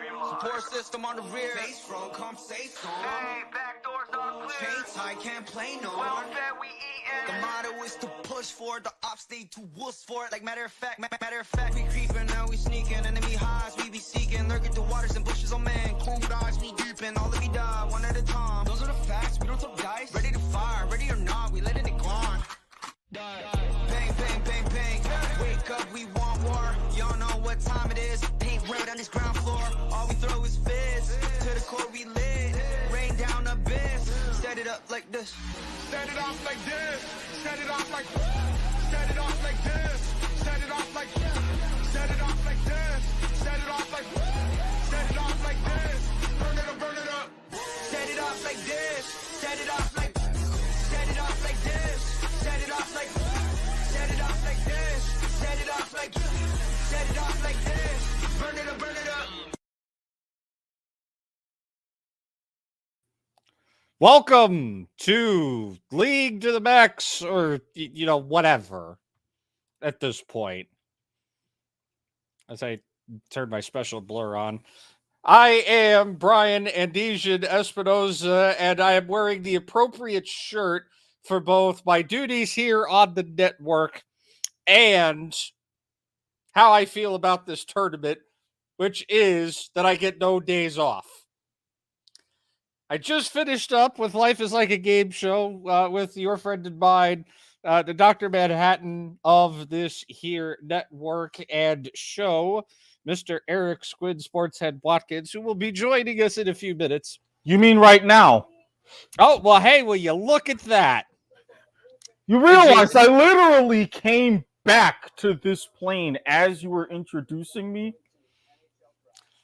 Support system on the rear. Face front, come safe zone. Hey, back doors all clear. Chain tight, can't play no. Well fed, we eatin'. The motto is to push for it. The ops stay too wuss for it. Like matter of fact, we creepin', now we sneaking. Enemy highs, we be seeking. Lurking through waters and bushes, oh man. Cool dogs, we deepin'. All of we die, one at a time. Those are the facts, we don't throw dice. Ready to fire, ready or not, we letting it grind. Bang, bang, bang, bang. Wake up, we want war. Y'all know what time it is. Paint red on this ground floor. All we throw is fists. To the core we lit. Rain down abyss. Set it up like this. Set it off like this. Set it off like. Set it off like this. Set it off like. Set it off like this. Set it off like. Set it off like this. Burn it up, burn it up. Set it off like this. Set it off like. Set it off like this. Set it off like. Set it off like this. Set it off like. Set it off like this. Burn it up, burn it up. Welcome to League to the Max, or, whatever, at this point. As I turn my special blur on. I am Brian Andesian Espinoza, and I am wearing the appropriate shirt for both my duties here on the network and how I feel about this tournament, which is that I get no days off. I just finished up with Life is Like a Game Show with your friend and mine, the Dr. Manhattan of this here network and show, Mr. Eric Squid Sportshead Watkins, who will be joining us in a few minutes. You mean right now? Oh, well, hey, will you look at that? You realize I literally came back to this plane as you were introducing me?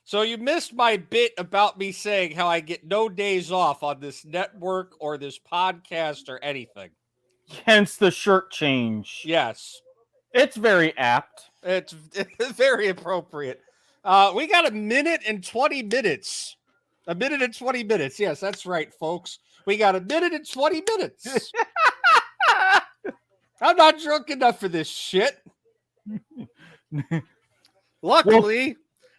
So you missed my bit about me saying how I get no days off on this network or this podcast or anything. Hence the shirt change. Yes. It's very apt. It's very appropriate. We got a minute and 20 minutes. A minute and 20 minutes. Yes, that's right, folks. We got a minute and 20 minutes. I'm not drunk enough for this shit. Luckily,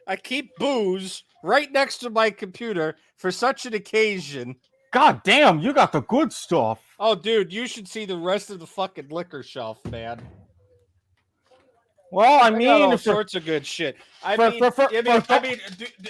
I keep booze right next to my computer for such an occasion. God damn, you got the good stuff. Oh, dude, you should see the rest of the fucking liquor shelf, man. Well, I mean, all sorts of good shit. I mean,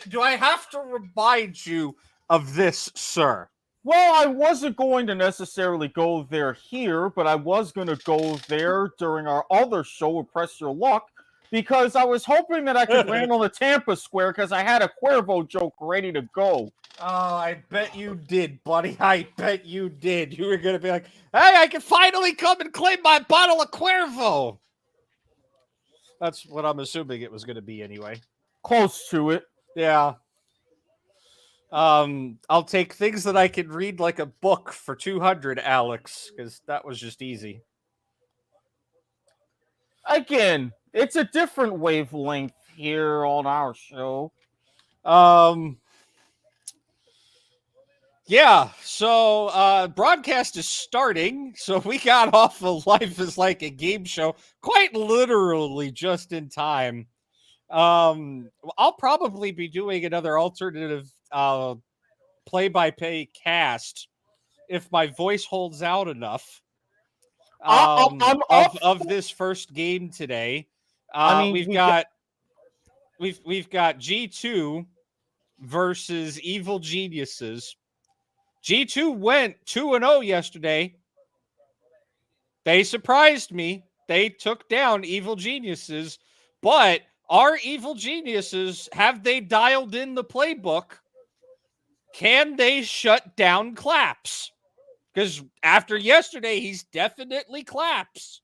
do I have to remind you of this, sir? Well, I wasn't going to necessarily go there here, but I was going to go there during our other show, Press Your Luck, because I was hoping that I could land on the Tampa Square because I had a Cuervo joke ready to go. Oh, I bet you did, buddy. I bet you did. You were going to be like, hey, I can finally come and claim my bottle of Cuervo. That's what I'm assuming it was going to be anyway. Close to it. Yeah. I'll take things that I can read like a book for 200, Alex, because that was just easy. Again, it's a different wavelength here on our show. Yeah, so broadcast is starting, so we got off of Life is Like a Game Show quite literally just in time. I'll probably be doing another alternative play-by-play cast if my voice holds out enough of this first game today. We've got G2 versus Evil Geniuses. G2 went 2-0 yesterday. They surprised me. They took down Evil Geniuses, but are Evil Geniuses, have they dialed in the playbook? Can they shut down Claps? Because after yesterday, he's definitely Claps.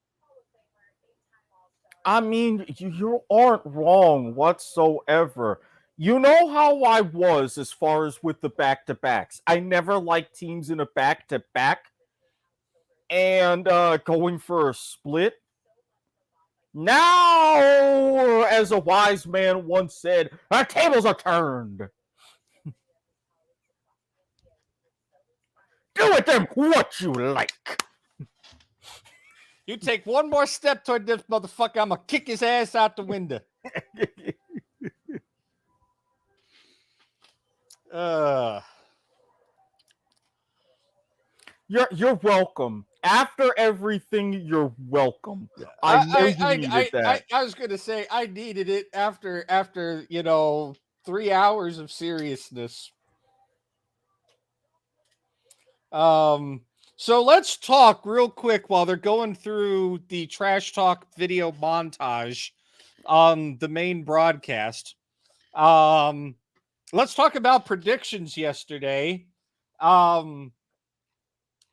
I mean, you aren't wrong whatsoever. You know how I was as far as with the back-to-backs. I never liked teams in a back-to-back and going for a split. Now, as a wise man once said, our tables are turned. Do with them what you like. You take one more step toward this motherfucker, I'm going to kick his ass out the window. You're welcome. After everything, you're welcome. I know you needed that. I was gonna say I needed it after 3 hours of seriousness. So let's talk real quick while they're going through the trash talk video montage on the main broadcast. Let's talk about predictions yesterday. I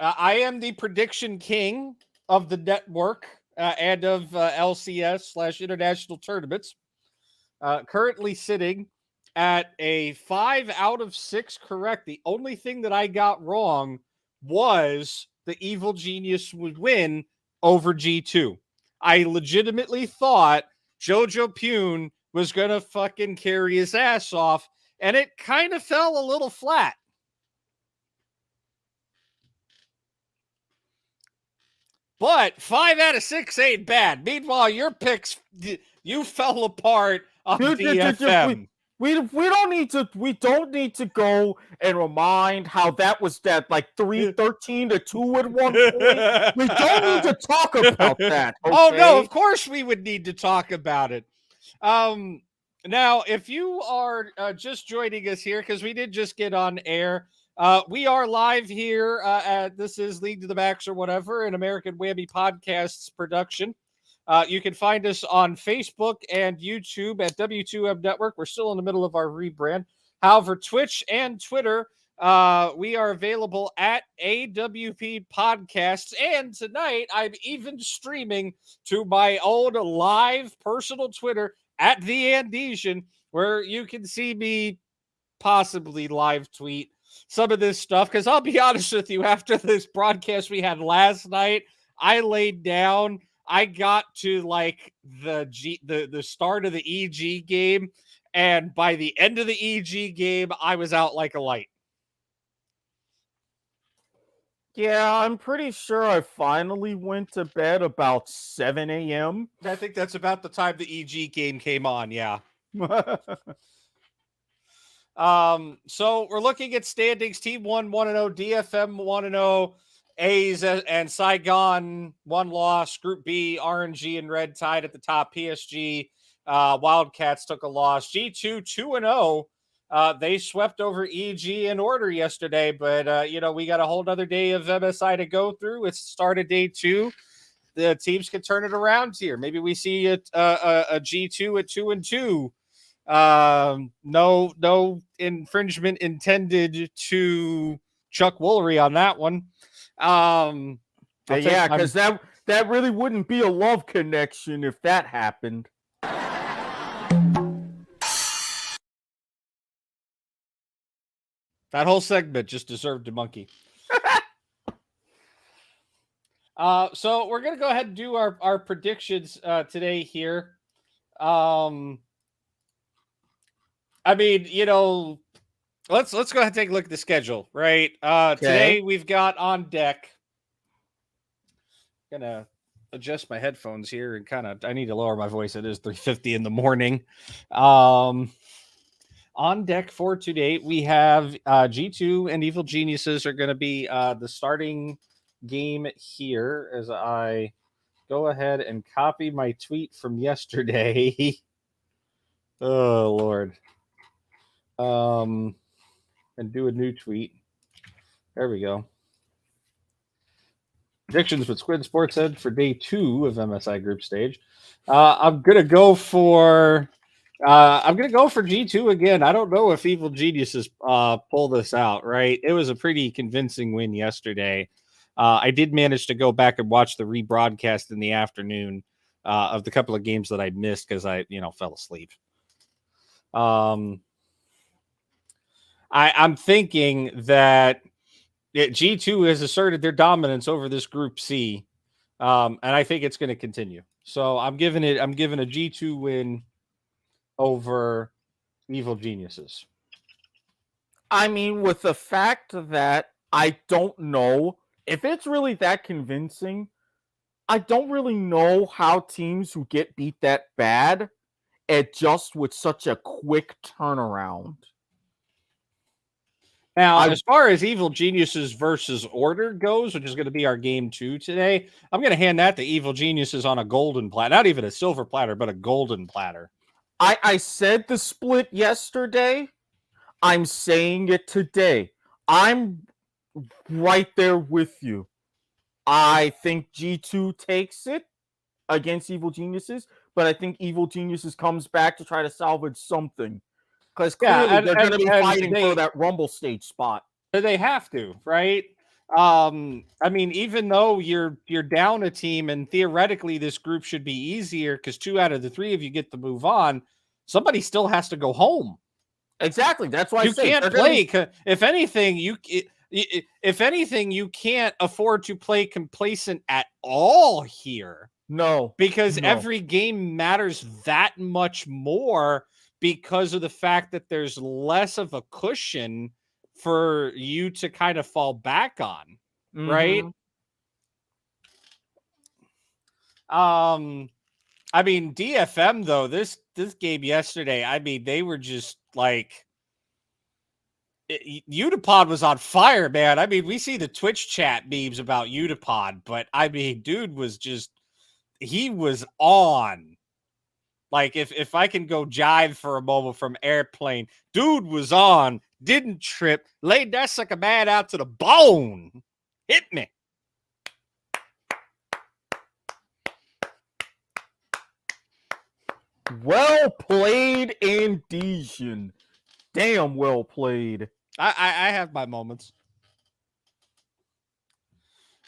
am the prediction king of the network and of LCS / international tournaments. Currently sitting at a 5 out of 6 correct. The only thing that I got wrong was the Evil Genius would win over G2. I legitimately thought Jojo Pune was going to fucking carry his ass off, and it kind of fell a little flat. But 5 out of 6 ain't bad. Meanwhile, your picks, you fell apart on DFM. We don't need to go and remind how that was that like 13 to 2 at one point. We don't need to talk about that. Okay? Oh no, of course we would need to talk about it. Now, if you are just joining us here, because we did just get on air, we are live here at this is League to the Max or whatever, an American Whammy Podcasts production. You can find us on Facebook and YouTube at W2M Network. We're still in the middle of our rebrand. However, Twitch and Twitter, we are available at AWP Podcasts. And tonight, I'm even streaming to my own live personal Twitter at the Andesian, where you can see me possibly live tweet some of this stuff. Because I'll be honest with you, after this broadcast we had last night, I laid down. I got to like the start of the EG game, and by the end of the EG game, I was out like a light. Yeah, I'm pretty sure I finally went to bed about 7 a.m. I think that's about the time the EG game came on, yeah. So we're looking at standings. Team 1 1-0, DFM 1-0. A's and Saigon 1 loss. Group B, RNG and Red tied at the top. PSG, Wildcats took a loss. G2 2-0. They swept over EG in order yesterday, but we got a whole other day of MSI to go through. It's the start of day 2. The teams can turn it around here. Maybe we see a G2 at 2-2. No infringement intended to Chuck Woolery on that one. Yeah, because that really wouldn't be a love connection if that happened. That whole segment just deserved a monkey. So we're gonna go ahead and do our predictions today here. I mean, let's go ahead and take a look at the schedule, right? Today we've got on deck. Gonna adjust my headphones here and I need to lower my voice. It is 3:50 in the morning. On deck for today, we have G2 and Evil Geniuses are going to be the starting game here as I go ahead and copy my tweet from yesterday. Oh, Lord. And do a new tweet. There we go. Predictions with Squid Sports Ed for day 2 of MSI group stage. I'm gonna go for G2 again. I don't know if Evil Geniuses pull this out, right? It was a pretty convincing win yesterday. I did manage to go back and watch the rebroadcast in the afternoon of the couple of games that I missed because I fell asleep. I'm thinking that G2 has asserted their dominance over this Group C, and I think it's going to continue. So I'm giving a G2 win over Evil Geniuses. I mean, with the fact that I don't know if it's really that convincing, I don't really know how teams who get beat that bad adjust with such a quick turnaround. Now, as far as Evil Geniuses versus Order goes, which is going to be our game 2 today, I'm going to hand that to Evil Geniuses on a golden platter. Not even a silver platter, but a golden platter. I said the split yesterday. I'm saying it today. I'm right there with you. I think G2 takes it against Evil Geniuses, but I think Evil Geniuses comes back to try to salvage something. Because clearly they're going to be fighting for that Rumble stage spot. They have to, right? I mean, even though you're down a team, and theoretically this group should be easier because 2 out of the 3 of you get to move on, somebody still has to go home. Exactly. That's why you can't play. If anything, you can't afford to play complacent at all here. No, because every game matters that much more because of the fact that there's less of a cushion for you to kind of fall back on, right? I mean, DFM though, this game yesterday, I mean, they were just like Utapod was on fire, man. I mean, we see the Twitch chat memes about Utapod, but I mean, dude was just he was on. Like, if I can go jive for a moment from Airplane, dude was on, didn't trip, laid that sucker man out to the bone. Hit me. Well played, Andesian. Damn well played. I have my moments.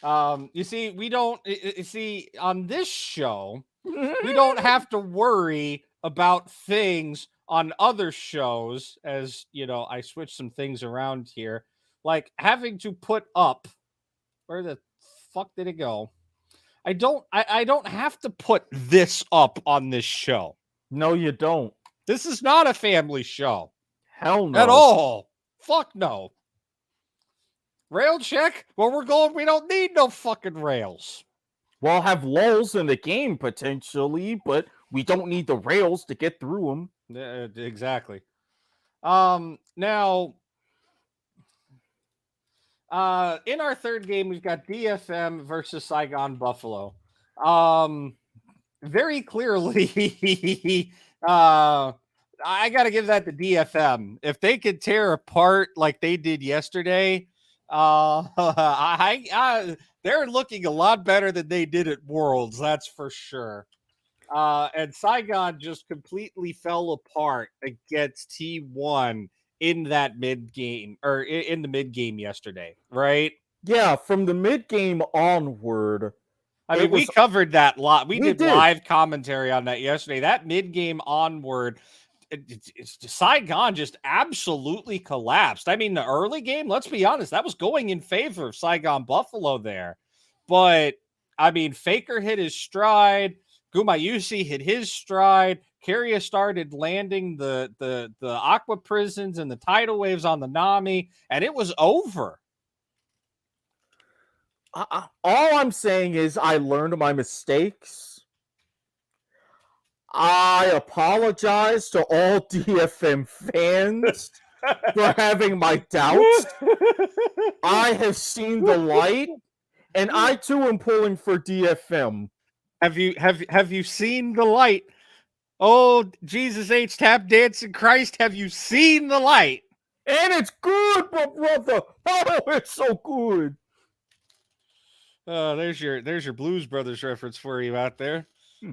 You see, we don't on this show, we don't have to worry about things on other shows, as you know, I switched some things around here, like having to put up, where the fuck did it go? I don't have to put this up on this show. No, you don't. This is not a family show. Hell no. At all. Fuck no. Rail check? Where we're going, we don't need no fucking rails. We'll have lulls in the game potentially, but we don't need the rails to get through them. Yeah, exactly. Now, in our third game, we've got DFM versus Saigon Buffalo. Very clearly, I got to give that to DFM. If they could tear apart like they did yesterday, they're looking a lot better than they did at Worlds, that's for sure. And Saigon just completely fell apart against T1 in that mid game, or in the mid game yesterday, right? Yeah, from the mid game onward. I mean, we covered that lot. We did live commentary on that yesterday. That mid game onward, Saigon just absolutely collapsed. I mean, the early game, let's be honest, that was going in favor of Saigon Buffalo there. But, I mean, Faker hit his stride. Gumayusi hit his stride. Kyrria started landing the Aqua Prisons and the tidal waves on the Nami, and it was over. All I'm saying is I learned my mistakes. I apologize to all DFM fans for having my doubts. I have seen the light, and I too am pulling for DFM. Have you seen the light? Oh, Jesus H. Tap Dancing Christ, have you seen the light? And it's good, my brother. Oh, it's so good. There's your Blues Brothers reference for you out there.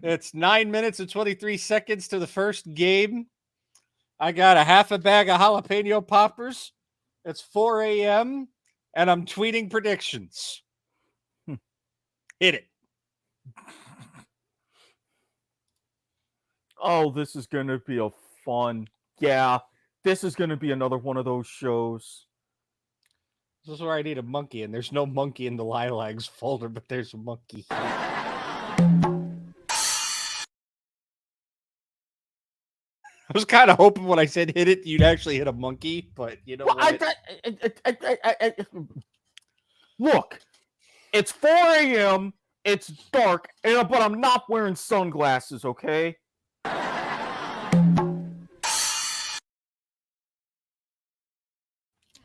It's 9 minutes and 23 seconds to the first game. I got a half a bag of jalapeno poppers. It's 4 a.m. and I'm tweeting predictions. Hit it. Oh, this is going to be a fun. Yeah, this is going to be another one of those shows. This is where I need a monkey, and there's no monkey in the Lilacs folder, but there's a monkey. I was kind of hoping when I said hit it, you'd actually hit a monkey, but you know what? Look, it's 4 a.m., it's dark, but I'm not wearing sunglasses, okay?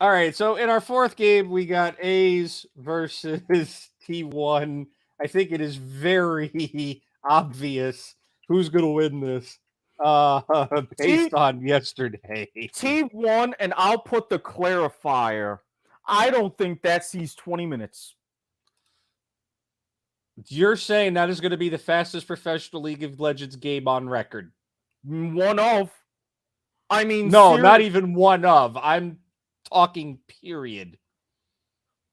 All right, so in our fourth game, we got A's versus T1. I think it is very obvious who's going to win this T based on yesterday. T1, and I'll put the clarifier. I don't think that sees 20 minutes. You're saying that is going to be the fastest professional League of Legends game on record? One of. I mean, No, not even one of. I'm talking period.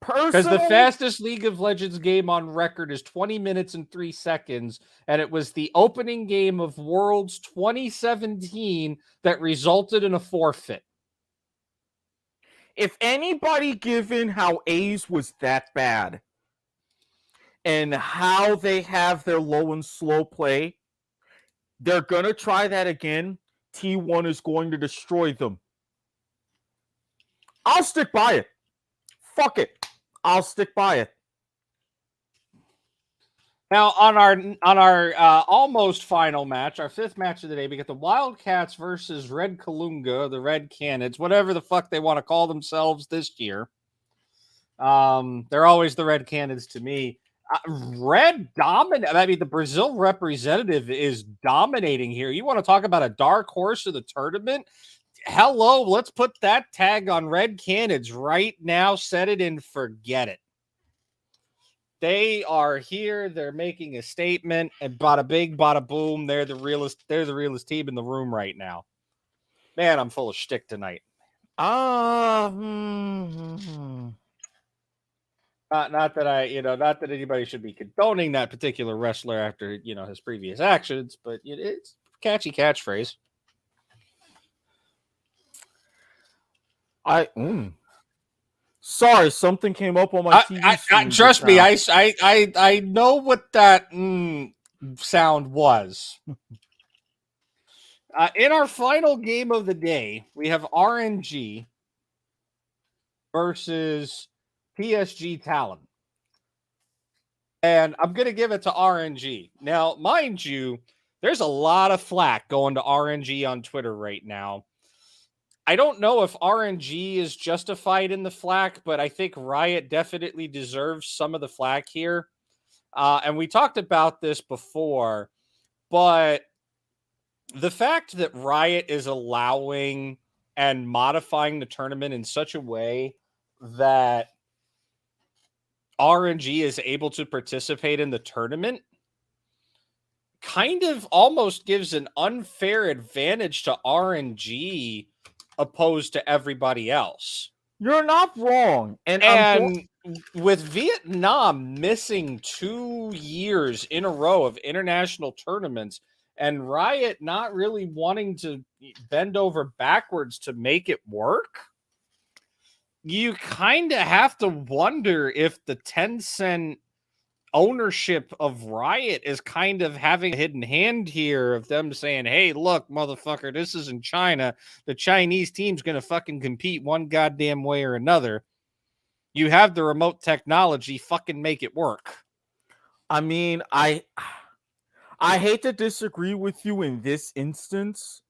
Because the personally, fastest League of Legends game on record is 20 minutes and 3 seconds, and it was the opening game of Worlds 2017 that resulted in a forfeit. if anybody, given how A's was that bad and how they have their low and slow play, they're going to try that again. T1 is going to destroy them. I'll stick by it. Fuck it. I'll stick by it. Now, on our almost final match, our fifth match of the day, we get the Wildcats versus Red Kalunga, the Red Canids, whatever the fuck they want to call themselves this year. They're always the Red Canids to me. Red dominant. I mean, the Brazil representative is dominating here. You want to talk about a dark horse of the tournament? Hello, let's put that tag on Red Canids right now. Set it and forget it. They are here. They're making a statement, and bada big, bada boom. They're the realest. They're the realest team in the room right now. Man, I'm full of shtick tonight. Not Not that anybody should be condoning that particular wrestler after his previous actions, but it's a catchy catchphrase. Sorry, something came up on my TV screen. Trust me, I know what that sound was. In our final game of the day, we have RNG versus PSG Talon. And I'm going to give it to RNG. Now, mind you, there's a lot of flack going to RNG on Twitter right now. I don't know if RNG is justified in the flack, but I think Riot definitely deserves some of the flack here. And we talked about this before, but the fact that Riot is allowing and modifying the tournament in such a way that RNG is able to participate in the tournament kind of almost gives an unfair advantage to RNG opposed to everybody else. You're not wrong. And with Vietnam missing 2 years in a row of international tournaments and Riot not really wanting to bend over backwards to make it work, you kind of have to wonder if the Tencent ownership of Riot is kind of having a hidden hand here of them saying, hey, look, motherfucker, this is in China. The Chinese team's going to fucking compete one goddamn way or another. You have the remote technology, fucking make it work. I mean, I hate to disagree with you in this instance,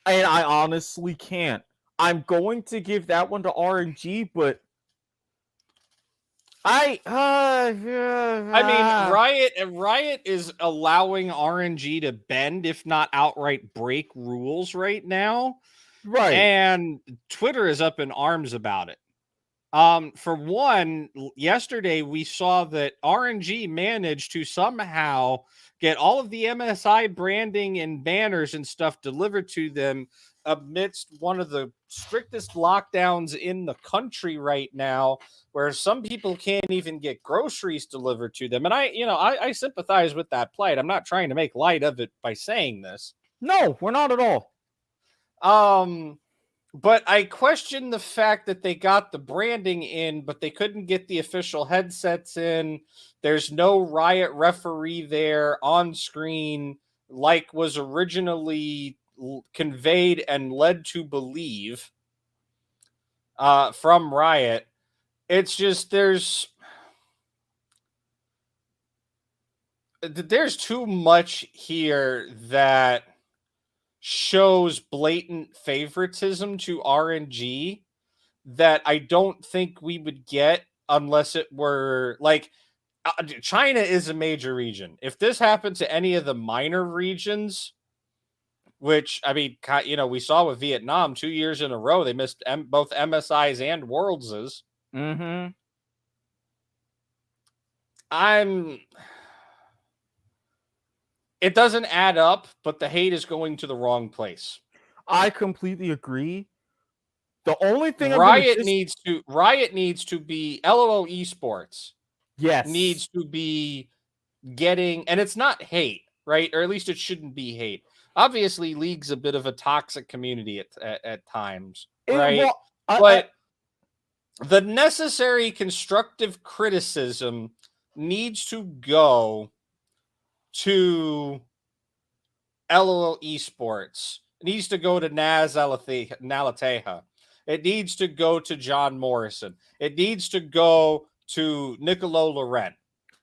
and I honestly can't. I'm going to give that one to RNG, but I mean, Riot is allowing RNG to bend, if not outright break rules right now. Right. And Twitter is up in arms about it. For one, yesterday we saw that RNG managed to somehow get all of the MSI branding and banners and stuff delivered to them amidst one of the strictest lockdowns in the country right now, where some people can't even get groceries delivered to them. And I sympathize with that plight. I'm not trying to make light of it by saying this. No, we're not at all. But I question the fact that they got the branding in, but they couldn't get the official headsets in. There's no Riot referee there on screen like was originally conveyed and led to believe from Riot. It's just there's too much here that shows blatant favoritism to RNG that I don't think we would get unless it were like China is a major region. If this happened to any of the minor regions, which I mean, we saw with Vietnam 2 years in a row, they missed both MSIs and Worldses. Mm-hmm. It doesn't add up, but the hate is going to the wrong place. I completely agree. The only thing Riot needs to be LOL esports. Yes. Needs to be getting, and it's not hate, right? Or at least it shouldn't be hate. Obviously, League's a bit of a toxic community at times, right? But the necessary constructive criticism needs to go to LOL esports. It needs to go to Naz Nalateja. It needs to go to John Morrison. It needs to go to Nicolo Laurent,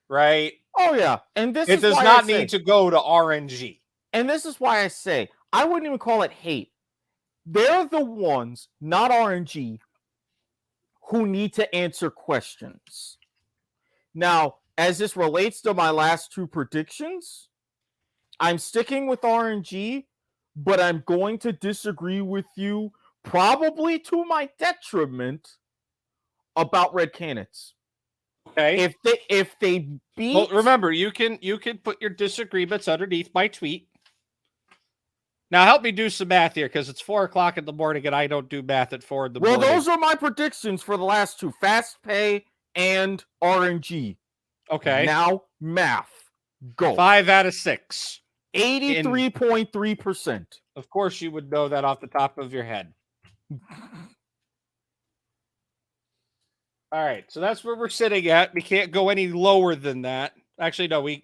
right? Oh yeah, and it does not need to go to RNG. And this is why I say I wouldn't even call it hate. They're the ones, not RNG, who need to answer questions. Now, as this relates to my last two predictions, I'm sticking with RNG, but I'm going to disagree with you, probably to my detriment, about Red Canids. Okay. If they beat, well, remember you can put your disagreements underneath my tweet. Now help me do some math here because it's 4:00 in the morning and I don't do math at 4 in the morning. Well, those are my predictions for the last two: Fast Pay and RNG. Okay. Now math. Go. 5 out of 6. 83.3%. Of course, you would know that off the top of your head. All right, so that's where we're sitting at. We can't go any lower than that. Actually, no, we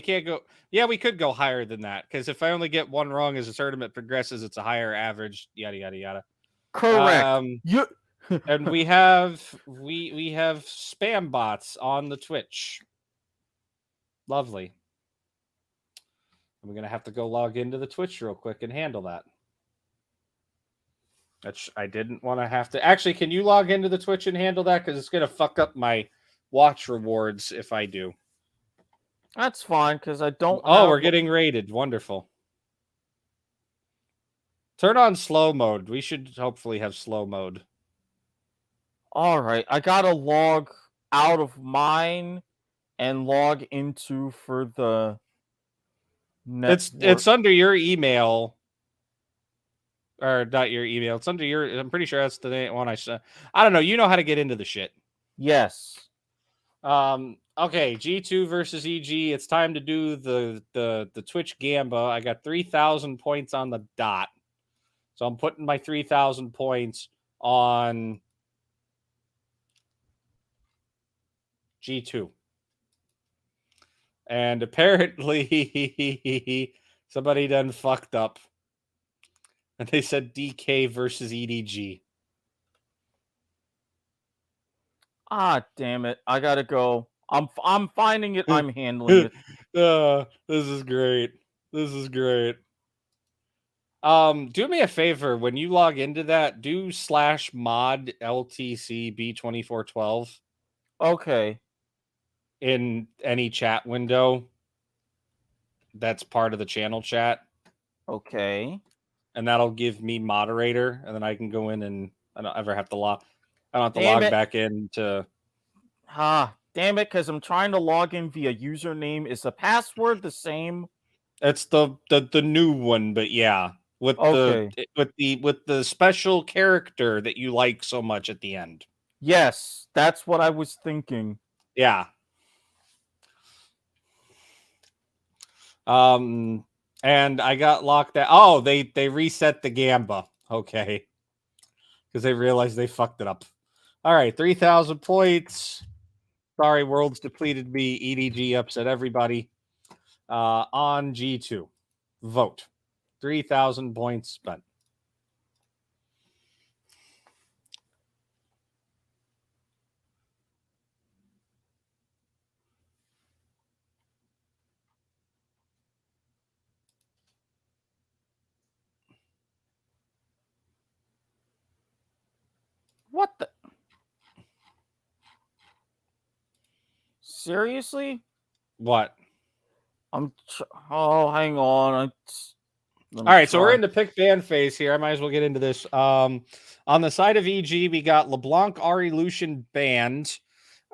can't go. Yeah, we could go higher than that because if I only get one wrong as the tournament progresses, it's a higher average. Yada yada yada. Correct. And we have spam bots on the Twitch. Lovely. I'm gonna have to go log into the Twitch real quick and handle that. I didn't want to have to. Actually, can you log into the Twitch and handle that? Because it's gonna fuck up my watch rewards if I do. That's fine because I don't. Oh, we're getting raided. Wonderful. Turn on slow mode. We should hopefully have slow mode. All right, I gotta log out of mine and log into for the network. It's under your email. Or not your email. It's under your. I'm pretty sure that's the one I said. I don't know. You know how to get into the shit. Yes. Okay. G2 versus EG. It's time to do the Twitch Gamba. I got 3,000 points on the dot, so I'm putting my 3,000 points on G2. And apparently, somebody done fucked up. And they said DK versus EDG. Ah, damn it. I gotta go. I'm finding it. I'm handling it. This is great. This is great. Do me a favor. When you log into that, do /mod LTC B2412. Okay. In any chat window that's part of the channel chat. Okay. And that'll give me moderator, and then I can go in and I don't ever have to log. I don't have to log back in to. Damn it! Because I'm trying to log in via username. Is the password the same? It's the new one, but yeah, with the special character that you like so much at the end. Yes, that's what I was thinking. Yeah. And I got locked out. Oh, they reset the Gamba. Okay. Because they realized they fucked it up. All right, 3,000 points. Sorry, Worlds depleted me. EDG upset everybody. On G2. Vote. 3,000 points spent. What the? Seriously? What? Oh, hang on. All right, so we're in the pick ban phase here. I might as well get into this. On the side of EG, we got LeBlanc, Ari, Lucian banned.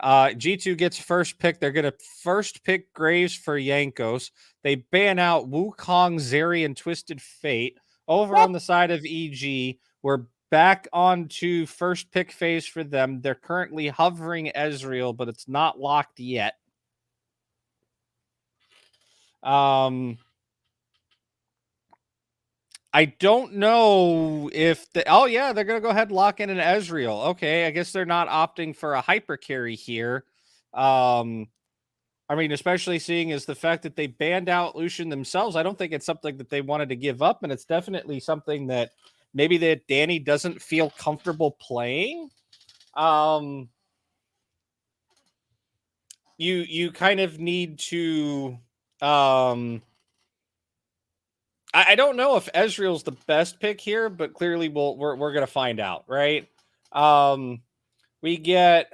G2 gets first pick. They're going to first pick Graves for Yankos. They ban out Wukong, Zeri, and Twisted Fate. Over on the side of EG, we're back on to first pick phase for them. They're currently hovering Ezreal, but it's not locked yet. I don't know if oh yeah, they're gonna go ahead and lock in an Ezreal. Okay, I guess they're not opting for a hyper carry here. I mean, especially seeing as the fact that they banned out Lucian themselves, I don't think it's something that they wanted to give up, and it's definitely something that maybe that Danny doesn't feel comfortable playing. You kind of need to I don't know if Ezreal's the best pick here, but clearly we're gonna find out, right? We get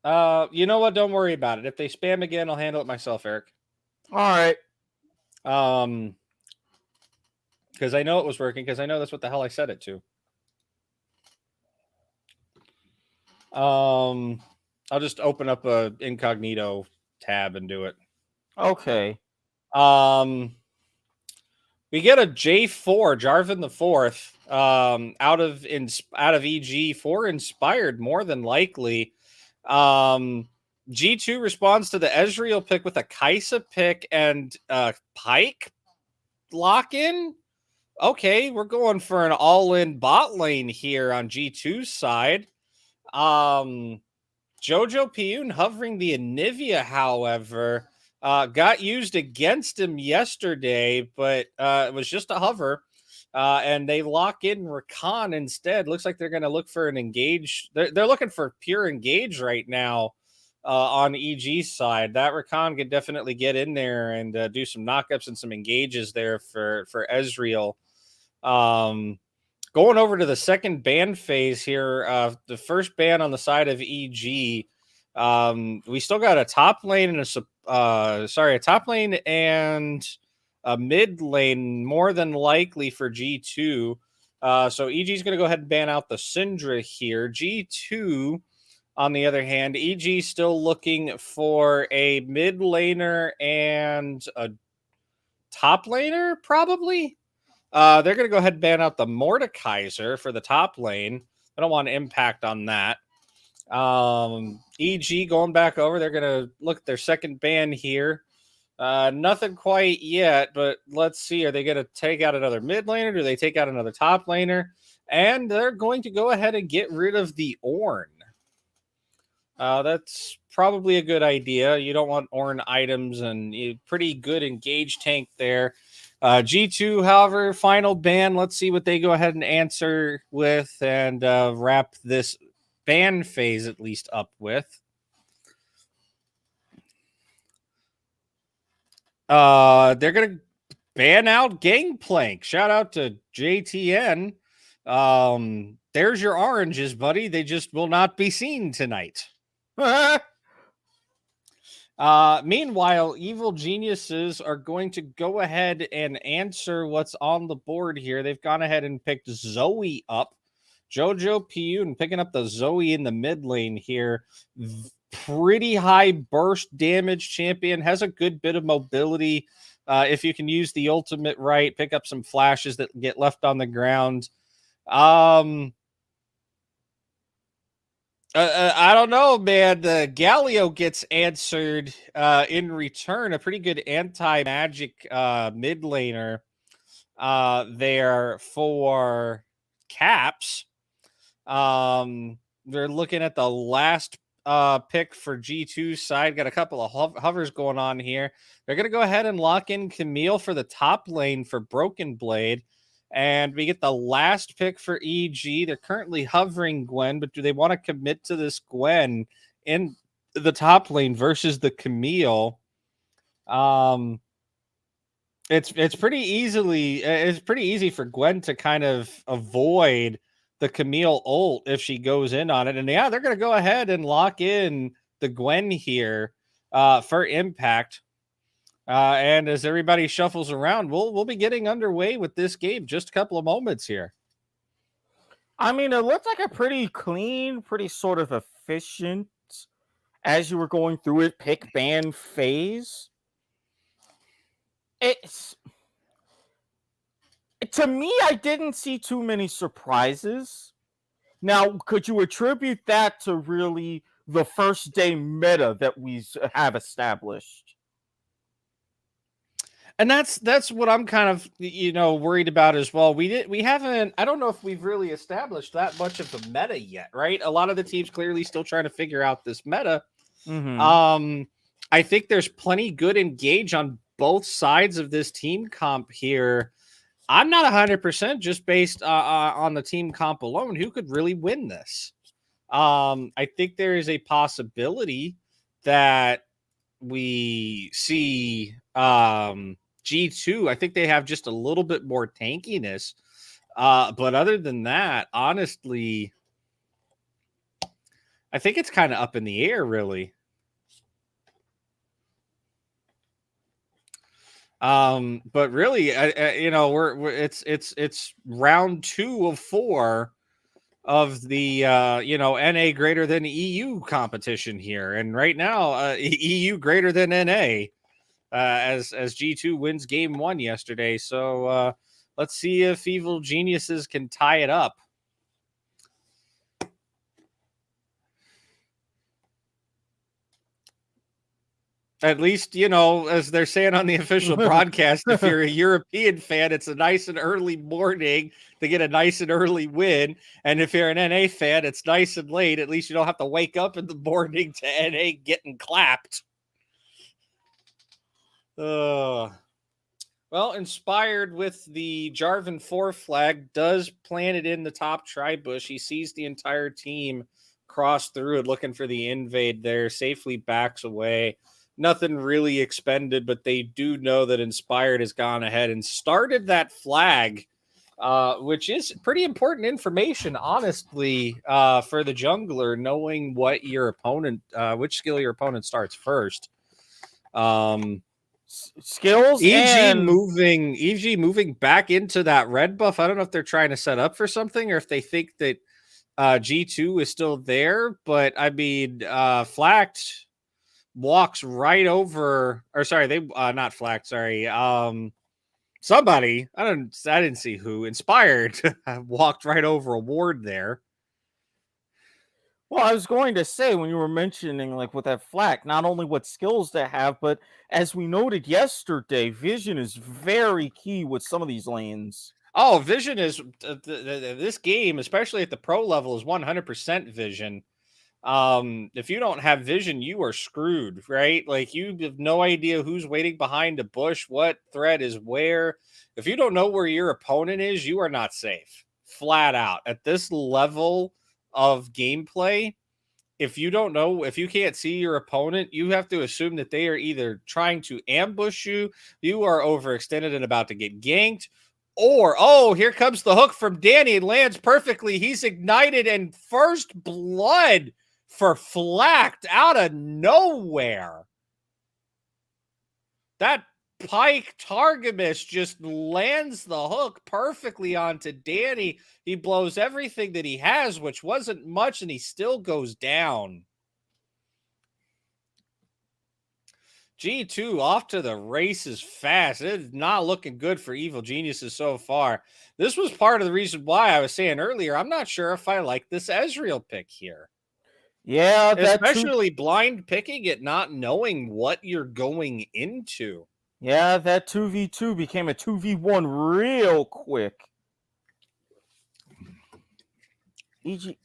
you know what? Don't worry about it. If they spam again, I'll handle it myself, Eric. All right. Because I know it was working, because I know that's what the hell I set it to. I'll just open up a incognito tab and do it. Okay. We get a J4, Jarvan the Fourth, out of EG, 4 inspired, more than likely. G2 responds to the Ezreal pick with a Kaisa pick and Pike lock-in. Okay, we're going for an all-in bot lane here on G2's side. Jojo Piyun hovering the Anivia, however, got used against him yesterday, but it was just a hover. And they lock in Rakan instead. Looks like they're going to look for an engage. They're looking for pure engage right now on EG's side. That Rakan could definitely get in there and do some knockups and some engages there for Ezreal. Going over to the second ban phase here, the first ban on the side of EG. We still got a top lane and a top lane and a mid lane, more than likely for G2. So EG is going to go ahead and ban out the Syndra here. G2, on the other hand, EG still looking for a mid laner and a top laner, probably. They're going to go ahead and ban out the Mordekaiser for the top lane. I don't want impact on that. EG going back over. They're going to look at their second ban here. Nothing quite yet, but let's see. Are they going to take out another mid laner? Do they take out another top laner? And they're going to go ahead and get rid of the Ornn. That's probably a good idea. You don't want Ornn items, and pretty good engage tank there. G2, however, final ban. Let's see what they go ahead and answer with and wrap this ban phase at least up with. They're going to ban out Gangplank. Shout out to JTN. There's your oranges, buddy. They just will not be seen tonight. Meanwhile, evil geniuses are going to go ahead and answer what's on the board here. They've gone ahead and picked Zoe up. Jojo Piyun picking up the Zoe in the mid lane here. Pretty high burst damage champion. Has a good bit of mobility. If you can use the ultimate right, pick up some flashes that get left on the ground. I don't know, man. The Galio gets answered in return. A pretty good anti-magic mid laner there for Caps. They're looking at the last pick for G2's side. Got a couple of hovers going on here. They're going to go ahead and lock in Camille for the top lane for Broken Blade. And we get the last pick for EG. They're currently hovering Gwen, but do they want to commit to this Gwen in the top lane versus the Camille? it's pretty easy for Gwen to kind of avoid the Camille ult if she goes in on it. And yeah, they're going to go ahead and lock in the Gwen here for impact. And as everybody shuffles around, we'll be getting underway with this game. Just a couple of moments here. I mean, it looked like a pretty clean, pretty sort of efficient, as you were going through it, pick ban phase. It's, to me, I didn't see too many surprises. Now, could you attribute that to really the first day meta that we have established? And that's what I'm kind of worried about as well. We haven't, I don't know if we've really established that much of the meta yet, right? A lot of the teams clearly still trying to figure out this meta. Mm-hmm. I think there's plenty good engage on both sides of this team comp here. I'm not 100% just based on the team comp alone who could really win this. I think there is a possibility that we see G2. I think they have just a little bit more tankiness. But other than that, honestly, I think it's kind of up in the air, really. But really, it's round 2 of 4 of the NA greater than EU competition here, and right now EU greater than NA as G2 wins game 1 yesterday. So let's see if Evil Geniuses can tie it up. At least, as they're saying on the official broadcast, if you're a European fan, it's a nice and early morning to get a nice and early win. And if you're an NA fan, it's nice and late. At least you don't have to wake up in the morning to NA getting clapped. Well, Inspired with the Jarvan 4 flag does plant it in the top tri-bush. He sees the entire team cross through it, looking for the invade there, safely backs away. Nothing really expended, but they do know that Inspired has gone ahead and started that flag, which is pretty important information, honestly, for the jungler, knowing what your opponent, which skill your opponent starts first. Skills EG moving back into that red buff. I don't know if they're trying to set up for something or if they think that G2 is still there, but I mean, Flacked walks right over, or sorry, they not Flack, sorry. Somebody, I didn't see who. Inspired walked right over a ward there. Well, I was going to say, when you were mentioning, like, with that Flack, not only what skills they have, but as we noted yesterday, vision is very key with some of these lanes. Oh, vision is this game, especially at the pro level, is 100% vision. If you don't have vision, you are screwed, right? Like, you have no idea who's waiting behind a bush, what threat is where. If you don't know where your opponent is, you are not safe. Flat out. At this level of gameplay, if you don't know, if you can't see your opponent, you have to assume that they are either trying to ambush you, you are overextended and about to get ganked, or, oh, here comes the hook from Danny. It lands perfectly. He's ignited, and first blood for Flacked out of nowhere. That Pike Targamas just lands the hook perfectly onto Danny. He blows everything that he has, which wasn't much, and he still goes down. G2 off to the races fast. It is not looking good for Evil Geniuses so far. This was part of the reason why I was saying earlier, I'm not sure if I like this Ezreal pick here. Yeah, especially blind picking it, not knowing what you're going into. Yeah, that 2v2 became a 2v1 real quick. EG.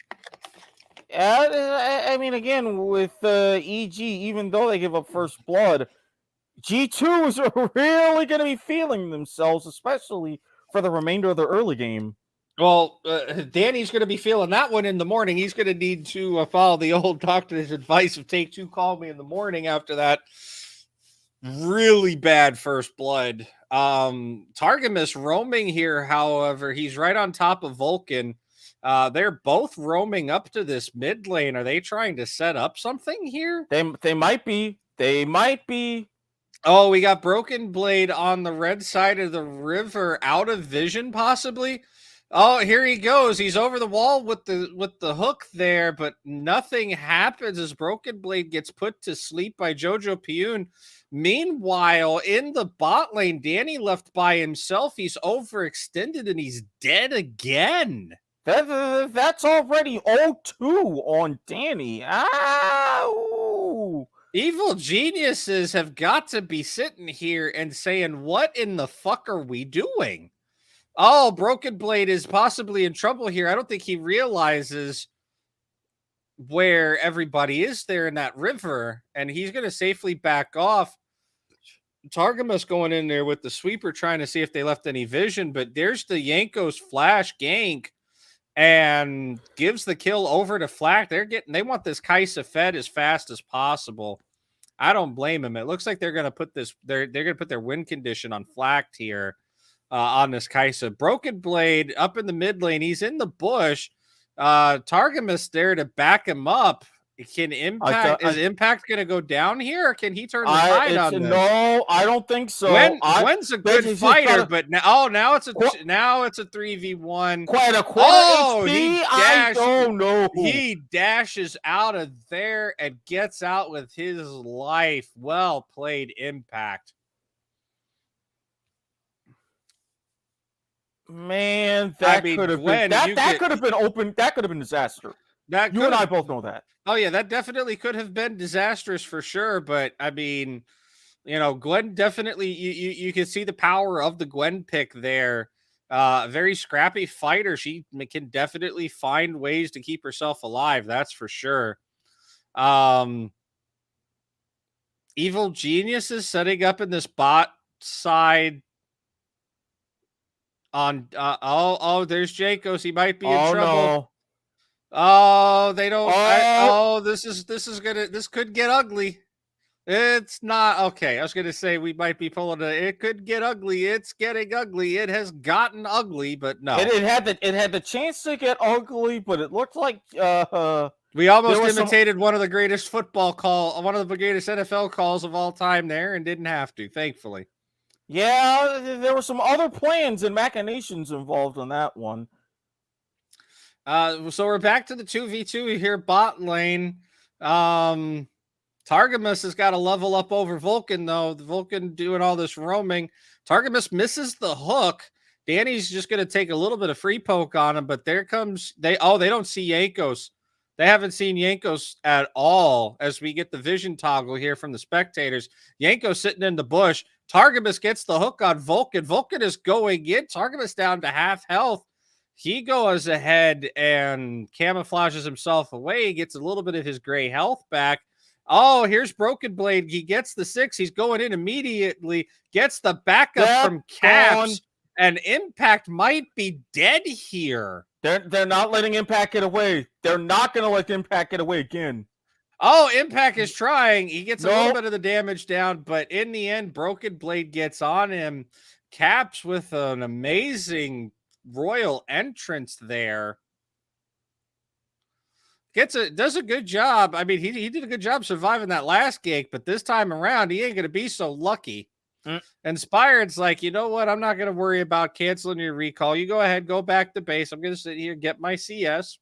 I mean, again, with EG, even though they give up first blood, G2 is really going to be feeling themselves, especially for the remainder of the early game. Well, Danny's going to be feeling that one in the morning. He's going to need to follow the old doctor's advice of take 2, call me in the morning after that really bad first blood Targamas roaming here, however, he's right on top of Vulcan. They're both roaming up to this mid lane. Are they trying to set up something here? They might be. They might be. Oh, we got Broken Blade on the red side of the river, out of vision, possibly. Oh, here he goes. He's over the wall with the hook there, but nothing happens as Broken Blade gets put to sleep by Jojo Piyun. Meanwhile, in the bot lane, Danny left by himself. He's overextended and he's dead again. That's already 0-2 on Danny. Ow! Evil geniuses have got to be sitting here and saying, what in the fuck are we doing? Oh, Broken Blade is possibly in trouble here. I don't think he realizes where everybody is there in that river, and he's going to safely back off. Targamas going in there with the sweeper trying to see if they left any vision, but there's the Yanko's flash gank and gives the kill over to Flak. They want this Kaisa fed as fast as possible. I don't blame him. It looks like they're going to put this, they're going to put their win condition on Flak here on this Kaisa. Broken Blade up in the mid lane. He's in the bush. Targamas there to back him up. Can Impact is Impact going to go down here, or can he turn the tide on this? No, I don't think so. Gwen's a good fighter, but now it's a 3v1. I don't know. He dashes out of there and gets out with his life. Well played, Impact. Man, that could have been that could have been open. That could have been disaster. You and I both know that. Oh yeah, that definitely could have been disastrous for sure. But I mean, Gwen definitely. You can see the power of the Gwen pick there. Very scrappy fighter. She can definitely find ways to keep herself alive. That's for sure. Evil Genius is setting up in this bot side. On there's Jacos. He might be in trouble. No. Oh, they don't. This could get ugly. It's not okay. I was gonna say we might be pulling it could get ugly. It's getting ugly. It has gotten ugly, but no. It had the chance to get ugly, but it looked like we almost imitated one of the greatest one of the greatest NFL calls of all time there, and didn't have to, thankfully. Yeah, there were some other plans and machinations involved on that one. So we're back to the 2v2 here, bot lane. Targamas has got to level up over Vulcan, though. The Vulcan doing all this roaming. Targamas misses the hook. Danny's just going to take a little bit of free poke on him, but there comes they don't see Yankos. They haven't seen Yankos at all as we get the vision toggle here from the spectators. Yanko sitting in the bush. Targamas gets the hook on Vulcan. Vulcan is going in. Targamas down to half health. He goes ahead and camouflages himself away. He gets a little bit of his gray health back. Oh, here's Broken Blade. He gets the 6. He's going in immediately. Gets the backup from Caps. And Impact might be dead here. They're not letting Impact get away. They're not going to let Impact get away again. Oh, Impact is trying. He gets a little bit of the damage down, but in the end, Broken Blade gets on him. Caps with an amazing royal entrance there. Does a good job. I mean, he did a good job surviving that last gig, but this time around, he ain't going to be so lucky. Inspired's like, you know what? I'm not going to worry about canceling your recall. You go ahead, go back to base. I'm going to sit here, get my CS,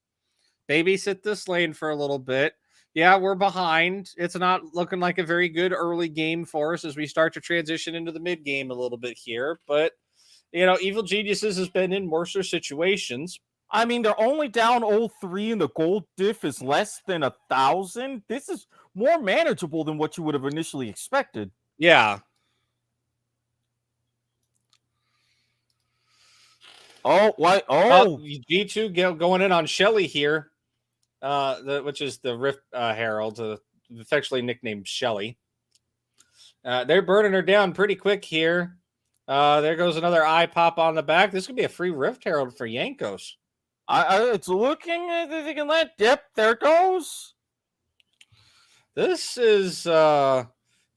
babysit this lane for a little bit. Yeah, we're behind. It's not looking like a very good early game for us as we start to transition into the mid game a little bit here. But, Evil Geniuses has been in worse situations. I mean, they're only down 0-3 and the gold diff is less than 1,000. This is more manageable than what you would have initially expected. Yeah. Oh, what? Oh, G2 going in on Shelly here, which is the Rift Herald, affectionately nicknamed Shelly. They're burning her down pretty quick here. There goes another eye pop on the back. This could be a free Rift Herald for Yankos. It's looking as if they can let dip. There it goes. This is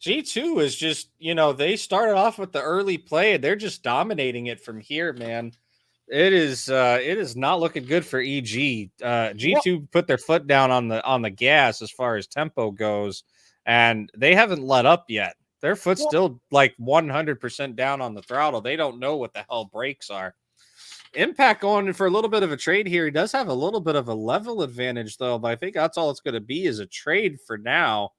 G2 is just, they started off with the early play and they're just dominating it from here, man. It is not looking good for EG. G2 put their foot down on the gas as far as tempo goes, and they haven't let up yet. Their foot's still like 100% down on the throttle. They don't know what the hell brakes are. Impact going for a little bit of a trade here. He does have a little bit of a level advantage, though, but I think that's all it's going to be is a trade for now.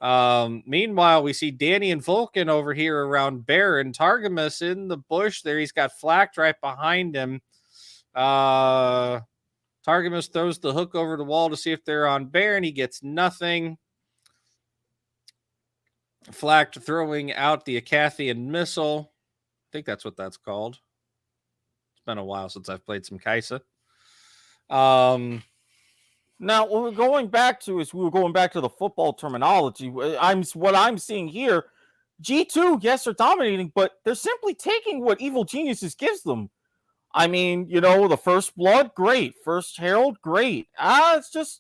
Meanwhile, we see Danny and Vulcan over here around Baron. Targamas in the bush there. He's got Flacked right behind him. Targamas throws the hook over the wall to see if they're on Baron. He gets nothing. Flacked throwing out the Acathian missile. I think that's what that's called. It's been a while since I've played some Kaisa. Now, what we're going back to the football terminology. What I'm seeing here, G2, yes, they're dominating, but they're simply taking what Evil Geniuses gives them. I mean, the First Blood, great. First Herald, great. It's just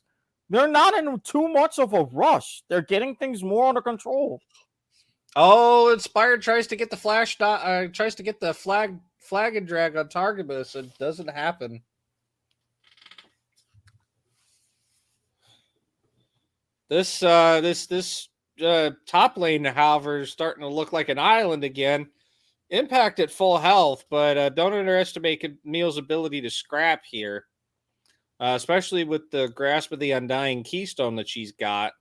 they're not in too much of a rush. They're getting things more under control. Oh, Inspired tries to get the flag and drag on Targamas. It doesn't happen. This top lane, however, is starting to look like an island again. Impact at full health, but don't underestimate Camille's ability to scrap here, especially with the grasp of the Undying Keystone that she's got.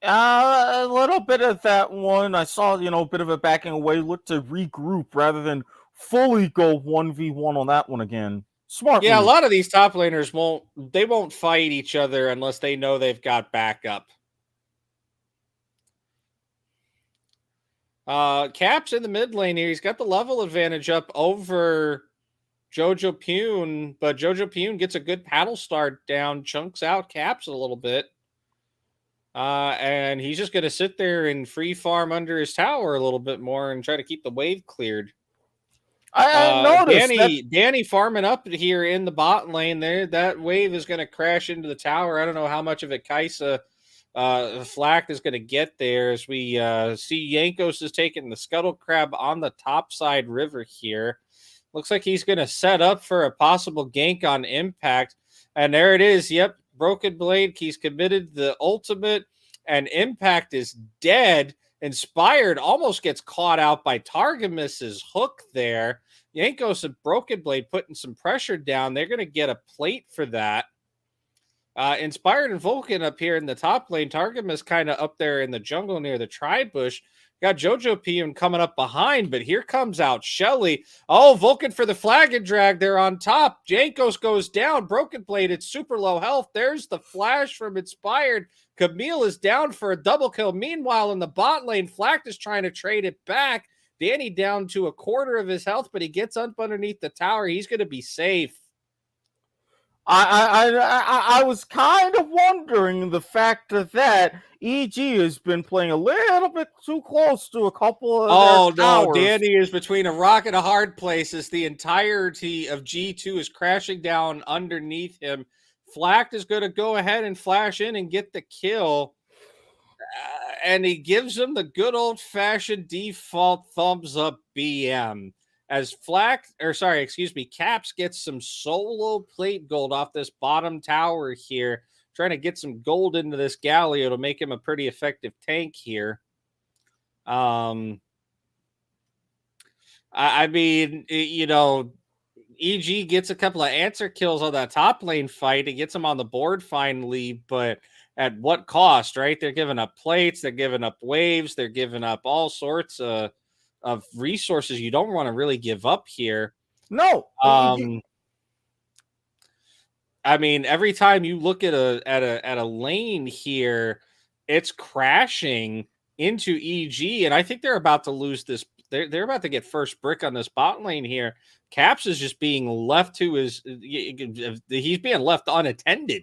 A little bit of that one. I saw, a bit of it backing away. Look to regroup rather than fully go 1v1 on that one again. Smart. Yeah, move. A lot of these top laners won't fight each other unless they know they've got backup. Cap's in the mid lane here. He's got the level advantage up over Jojo Pune, but Jojo Pune gets a good paddle start down, chunks out Caps a little bit. And he's just going to sit there and free farm under his tower a little bit more and try to keep the wave cleared. I noticed Danny farming up here in the bot lane there. That wave is going to crash into the tower. I don't know how much of it Kaisa Flack is going to get there as we see Yankos is taking the Scuttle Crab on the top side river here. Looks like he's going to set up for a possible gank on Impact. And there it is. Yep. Broken Blade. He's committed the ultimate and Impact is dead. Inspired almost gets caught out by Targamas's hook there. Yankos and Broken Blade putting some pressure down. They're going to get a plate for that. Inspired and Vulcan up here in the top lane. Targamas kind of up there in the jungle near the tri-bush. Got Jojo PM coming up behind, but here comes out Shelly. Oh, Vulcan for the flag and drag. They're on top. Jankos goes down. Broken Blade at super low health. There's the flash from Inspired. Camille is down for a double kill. Meanwhile, in the bot lane, Flack is trying to trade it back. Danny down to a quarter of his health, but he gets up underneath the tower. He's going to be safe. I was kind of wondering the fact that EG has been playing a little bit too close to a couple of their towers. Danny is between a rock and a hard place as the entirety of G2 is crashing down underneath him. Flack is going to go ahead and flash in and get the kill. And he gives him the good old-fashioned default thumbs up BM. As Caps gets some solo plate gold off this bottom tower here, trying to get some gold into this Galio to make him a pretty effective tank here. I mean, EG gets a couple of answer kills on that top lane fight. It gets him on the board finally, but at what cost, right? They're giving up plates, they're giving up waves, they're giving up all sorts of resources you don't want to really give up here. No. I mean, every time you look at a lane here, it's crashing into EG, and I think they're about to lose this. They're about to get first brick on this bot lane here. Caps is just being left to he's being left unattended.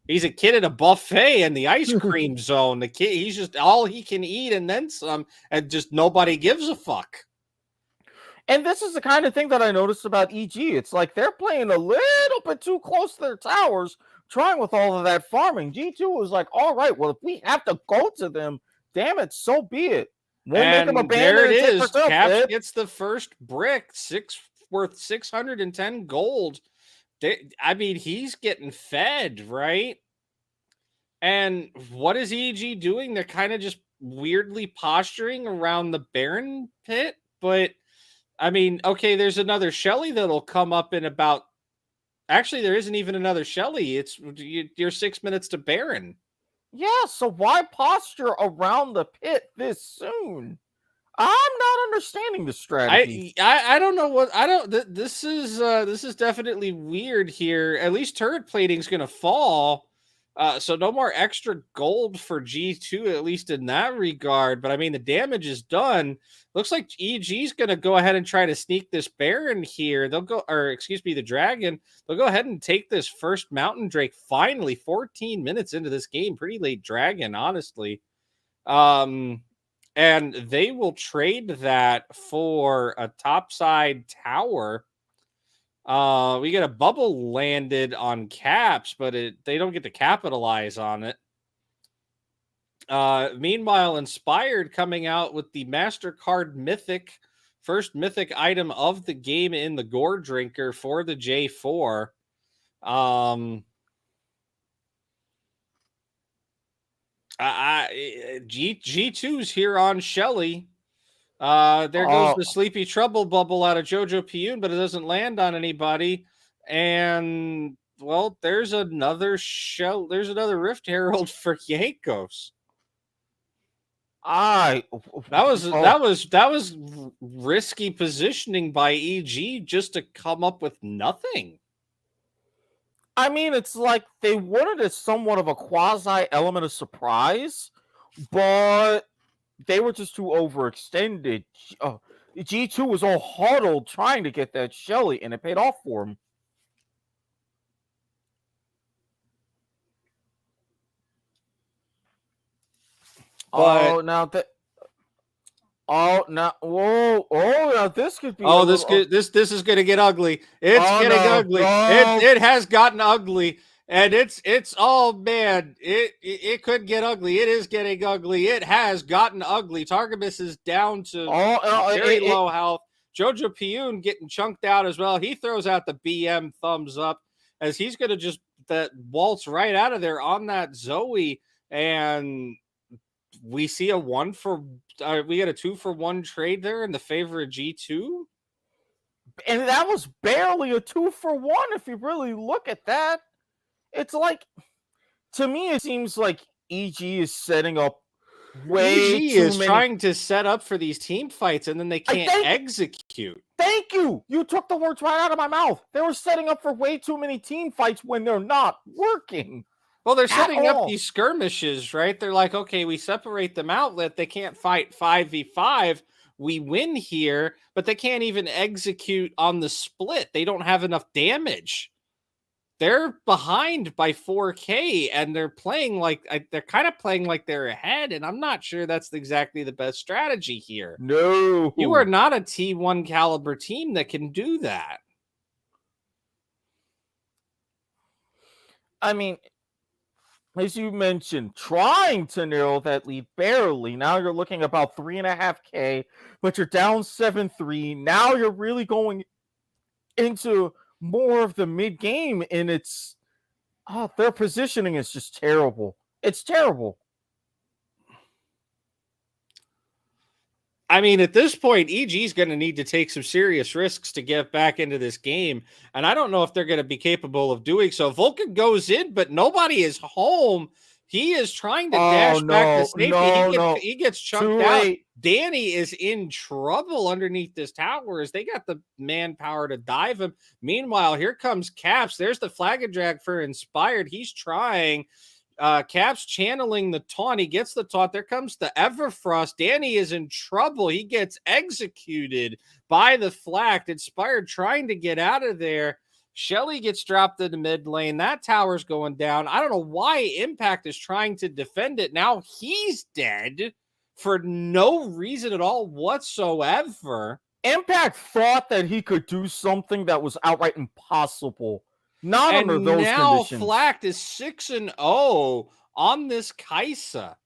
He's a kid at a buffet in the ice cream zone. The kid, he's just all he can eat and then some, and just nobody gives a fuck. And this is the kind of thing that I noticed about EG. It's like they're playing a little bit too close to their towers, trying with all of that farming. G2 was like, all right, well, if we have to go to them damn it, so be it. Won't make him And abandon there it and take is. for Caps Pip. gets the first brick, worth 610 gold. I mean, he's getting fed, right? And what is EG doing? They're kind of just weirdly posturing around the Baron pit. But I mean, okay, there's another Shelly that'll come up in about. Actually, there isn't even another Shelly. It's you're 6 minutes to Baron. Yeah, so why posture around the pit this soon? I'm not understanding the strategy. I don't know what I don't. This is definitely weird here. At least turret plating's gonna fall. So no more extra gold for G2, at least in that regard. But I mean, the damage is done. Looks like EG's going to go ahead and try to sneak this Baron here. They'll go, or excuse me, the Dragon. They'll go ahead and take this first Mountain Drake finally 14 minutes into this game. Pretty late Dragon, honestly. And they will trade that for a topside tower. We get a bubble landed on Caps, but they don't get to capitalize on it. Meanwhile, Inspired coming out with the MasterCard Mythic, first Mythic item of the game in the Gore Drinker for the J4. G2's here on Shelly. There goes the Sleepy Trouble bubble out of Jojo Piyun, but it doesn't land on anybody. And well, there's another Rift Herald for Yankos. That was risky positioning by EG just to come up with nothing. I mean, it's like they wanted somewhat of a quasi element of surprise, but they were just too overextended. G2 was all huddled trying to get that Shelly, and it paid off for him. Now this could be. This is going to get ugly. It's getting ugly. No. It has gotten ugly, and it's man. It could get ugly. It is getting ugly. It has gotten ugly. Targamas is down to very low health. Jojo Piyun getting chunked out as well. He throws out the BM thumbs up as he's going to just waltz right out of there on that Zoe, and we see a 2-for-1 trade there in the favor of G2. And that was barely a 2-for-1 if you really look at that. It's like, to me, it seems like EG is setting up trying to set up for these team fights, and then they can't execute. Thank you! You took the words right out of my mouth. They were setting up for way too many team fights when they're not working. Well, they're setting up these skirmishes, right? They're like, okay, we separate them out, that they can't fight 5v5. We win here, but they can't even execute on the split. They don't have enough damage. They're behind by 4K, and they're playing like they're ahead, and I'm not sure that's exactly the best strategy here. No. You are not a T1 caliber team that can do that. I mean, as you mentioned, trying to narrow that lead barely. Now you're looking about 3.5K, but you're down 7-3. Now you're really going into more of the mid game, and their positioning is just terrible. It's terrible. I mean, at this point, EG is going to need to take some serious risks to get back into this game. And I don't know if they're going to be capable of doing so. Vulcan goes in, but nobody is home. He is trying to dash back to safety. He gets chunked out. Danny is in trouble underneath this tower as they got the manpower to dive him. Meanwhile, here comes Caps. There's the flag and drag for Inspired. He's trying. Caps channeling the taunt. He gets the taunt. There comes the Everfrost. Danny is in trouble. He gets executed by the Flak. Inspired trying to get out of there. Shelly gets dropped in the mid lane. That tower's going down. I don't know why Impact is trying to defend it. Now he's dead for no reason at all whatsoever. Impact thought that he could do something that was outright impossible. Not under those conditions. Now Flack is 6-0 on this Kaisa.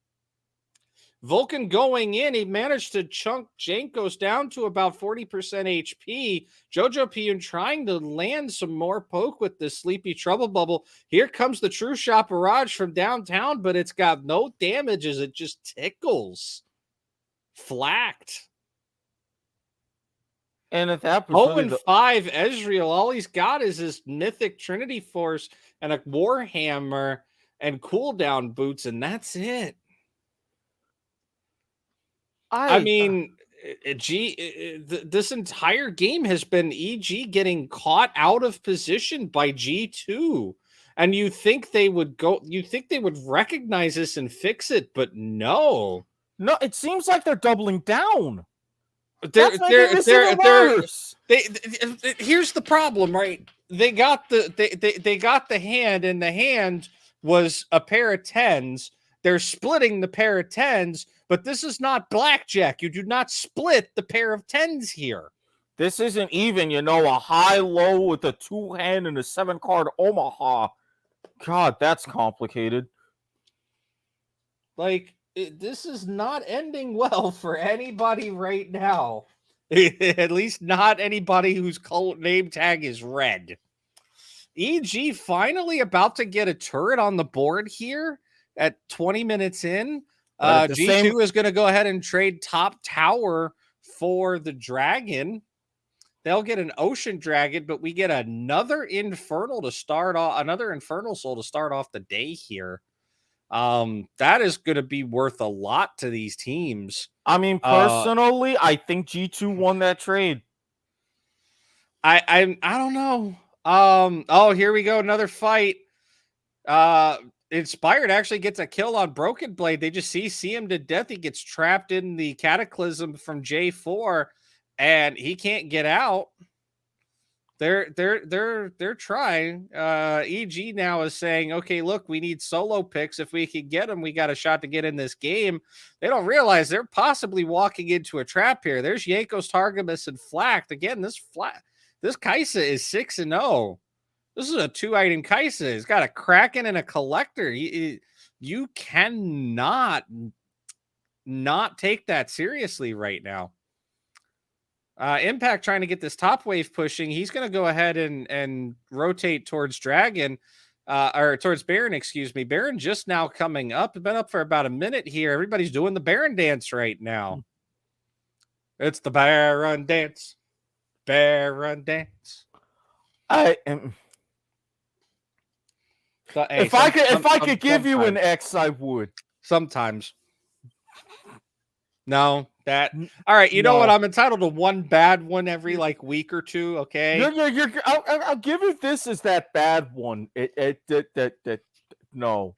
Vulcan going in, he managed to chunk Jankos down to about 40% HP. Jojo Piyun trying to land some more poke with this Sleepy Trouble Bubble. Here comes the True Shot Barrage from downtown, but it's got no damage as it just tickles. Flacked. And if that was 0 really and the 5 Ezreal, all he's got is his mythic Trinity Force and a Warhammer and cooldown boots, and that's it. I mean, this entire game has been EG getting caught out of position by G2. And you think they would recognize this and fix it, but no. No, it seems like they're doubling down. Here's the problem, right? They got the hand, and the hand was a pair of 10s. They're splitting the pair of 10s, but this is not blackjack. You do not split the pair of 10s here. This isn't even, a high-low with a 2-hand and a 7-card Omaha. God, that's complicated. This is not ending well for anybody right now. At least not anybody whose name tag is red. EG finally about to get a turret on the board here at 20 minutes in. G2 is going to go ahead and trade top tower for the dragon. They'll get an ocean dragon, but we get another infernal soul to start off the day here. That is going to be worth a lot to these teams. I mean, personally, I think G2 won that trade. I don't know. Here we go, another fight. Inspired actually gets a kill on Broken Blade. They just see him to death. He gets trapped in the Cataclysm from J4, and he can't get out. They're trying. EG now is saying, okay, look, we need solo picks. If we can get them, we got a shot to get in this game. They don't realize they're possibly walking into a trap here. There's Jankos, Targamas, and Flacked. Again, this Kai'Sa is 6-0. This is a 2-item Kai'Sa. He's got a Kraken and a Collector. You cannot not take that seriously right now. Impact trying to get this top wave pushing. He's going to go ahead and rotate towards Dragon, or towards Baron, excuse me. Baron just now coming up. Been up for about a minute here. Everybody's doing the Baron dance right now. It's the Baron dance. Baron dance. I am. So, hey, if I could give you an X, I would. Sometimes. No, that. All right, you know what? I'm entitled to one bad one every week or two. Okay. I'll give you this as that bad one. No.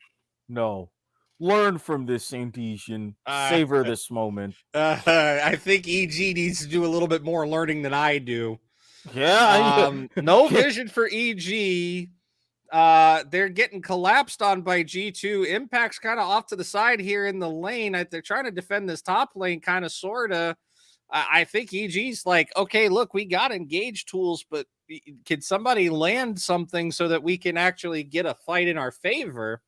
Learn from this, Andesian. Savor this moment. I think EG needs to do a little bit more learning than I do. Yeah. No vision for EG. They're getting collapsed on by G2. Impact's kind of off to the side here in the lane. They're trying to defend this top lane, kind of, sort of. I think EG's like, okay, look, we got engage tools, but can somebody land something so that we can actually get a fight in our favor?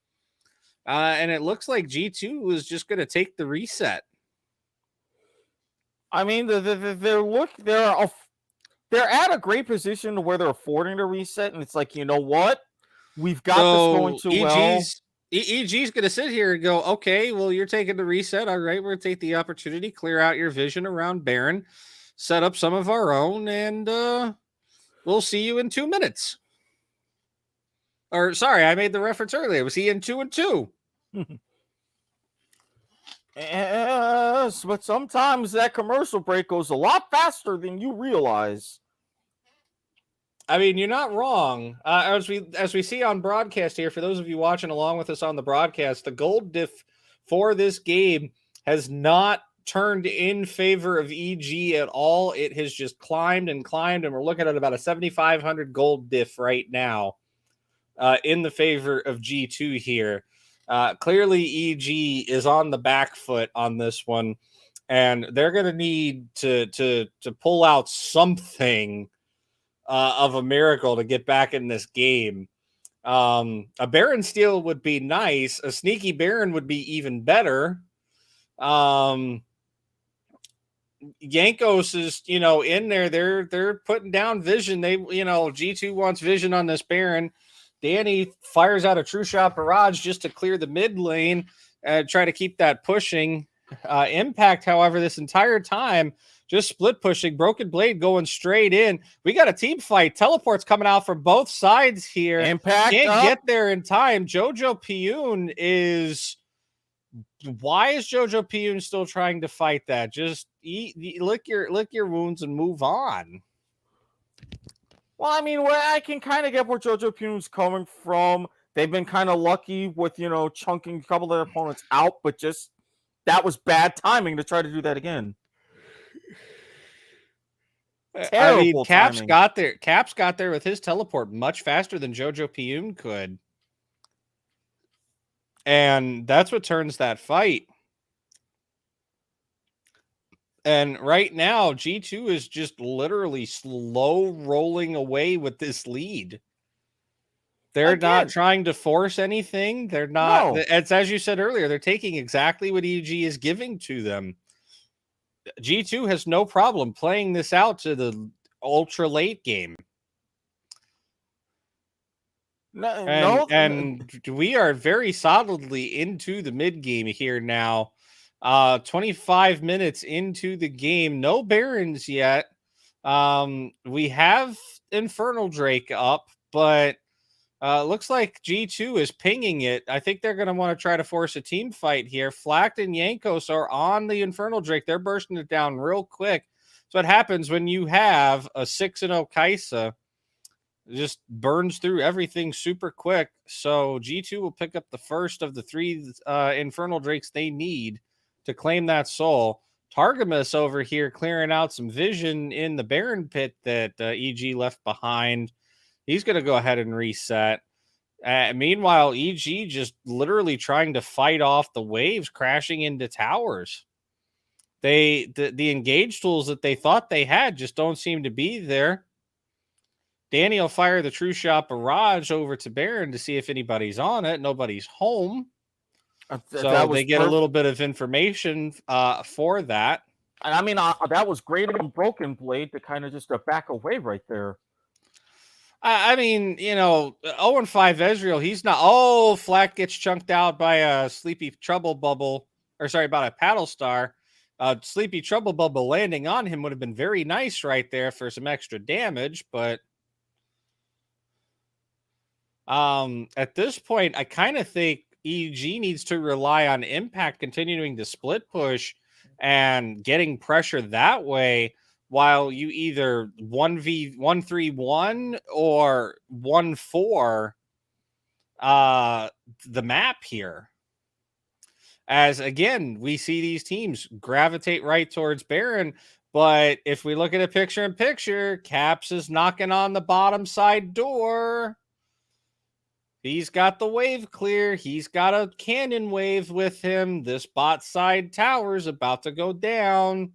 And it looks like G2 is just going to take the reset. I mean, they're at a great position where they're affording to reset, and it's like, you know what? We've got this going too well. EG's going to sit here and go, okay, well, you're taking the reset. All right, we're going to take the opportunity, clear out your vision around Baron, set up some of our own, and we'll see you in 2 minutes. Or, sorry, I made the reference earlier. Was he in 2 and 2? Yes, but sometimes that commercial break goes a lot faster than you realize. I mean, you're not wrong. As we see on broadcast here, for those of you watching along with us on the broadcast, the gold diff for this game has not turned in favor of EG at all. It has just climbed and climbed, and we're looking at about a 7,500 gold diff right now in the favor of G2 here. Clearly, EG is on the back foot on this one, and they're going to need to pull out something of a miracle to get back in this game. A Baron steal would be nice. A sneaky Baron would be even better. Yankos is, in there. They're putting down vision. G2 wants vision on this Baron. Danny fires out a true shot barrage just to clear the mid lane and try to keep that pushing. Impact, however, this entire time just split pushing. Broken Blade going straight in. We got a team fight. Teleports coming out from both sides here. Impact can't up. get there in time. Jojo Piyun is. Why is Jojo Piyun still trying to fight that? Just lick your wounds and move on. Well, I mean, I can kind of get where Jojo Piyun's coming from. They've been kind of lucky with, chunking a couple of their opponents out, but just that was bad timing to try to do that again. Terrible Caps timing. got there. Caps got there with his teleport much faster than Jojo Piyun could. And that's what turns that fight. And right now, G2 is just literally slow rolling away with this lead. They're not trying to force anything. They're not. No. It's as you said earlier, they're taking exactly what EG is giving to them. G2 has no problem playing this out to the ultra late game. And we are very solidly into the mid game here now. 25 minutes into the game. No Barons yet. We have Infernal Drake up, but looks like G2 is pinging it. I think they're going to want to try to force a team fight here. Flacked and Yankos are on the Infernal Drake. They're bursting it down real quick. So what happens when you have a 6-0 Kai'Sa? It just burns through everything super quick. So G2 will pick up the first of the 3 Infernal Drakes they need to claim that soul. Targamas over here clearing out some vision in the Baron pit that EG left behind. He's going to go ahead and reset. Meanwhile, EG just literally trying to fight off the waves crashing into towers. The engage tools that they thought they had just don't seem to be there. Danny will fire the True Shot Barrage over to Baron to see if anybody's on it. Nobody's home. So they get a little bit of information for that. And I mean, that was great on Broken Blade to kind of just back away right there. I mean, 0-5 Ezreal, he's not. Oh, Flack gets chunked out by a Sleepy Trouble Bubble. Or sorry, about a Paddle Star. Sleepy Trouble Bubble landing on him would have been very nice right there for some extra damage, but at this point, I kind of think EG needs to rely on Impact continuing to split push and getting pressure that way while you either 1v1-3-1 or 1-4 the map here. As again, we see these teams gravitate right towards Baron, but if we look at a picture-in-picture, Caps is knocking on the bottom side door. He's got the wave clear. He's got a cannon wave with him. This bot side tower is about to go down.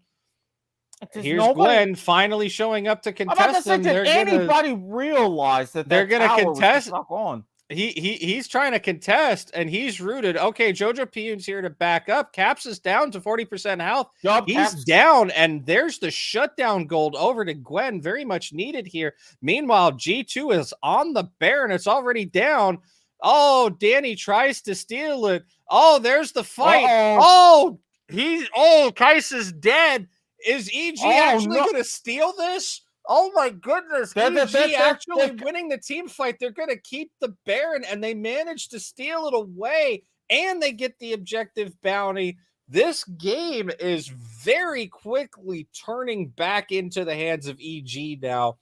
Here's Gwen finally showing up to contest them. Did anybody realize that they're going to contest? On? He's trying to contest, and he's rooted. Okay, Jojo Piyun's here to back up. Caps is down to 40% health. He's down, and there's the shutdown gold over to Gwen. Very much needed here. Meanwhile, G2 is on the Baron. It's already down. Oh, Danny tries to steal it. Oh, there's the fight. Oh, Kai'Sa's dead. Is EG actually going to steal this? Oh my goodness. EG actually winning the team fight. They're going to keep the Baron, and they manage to steal it away, and they get the objective bounty. This game is very quickly turning back into the hands of EG now.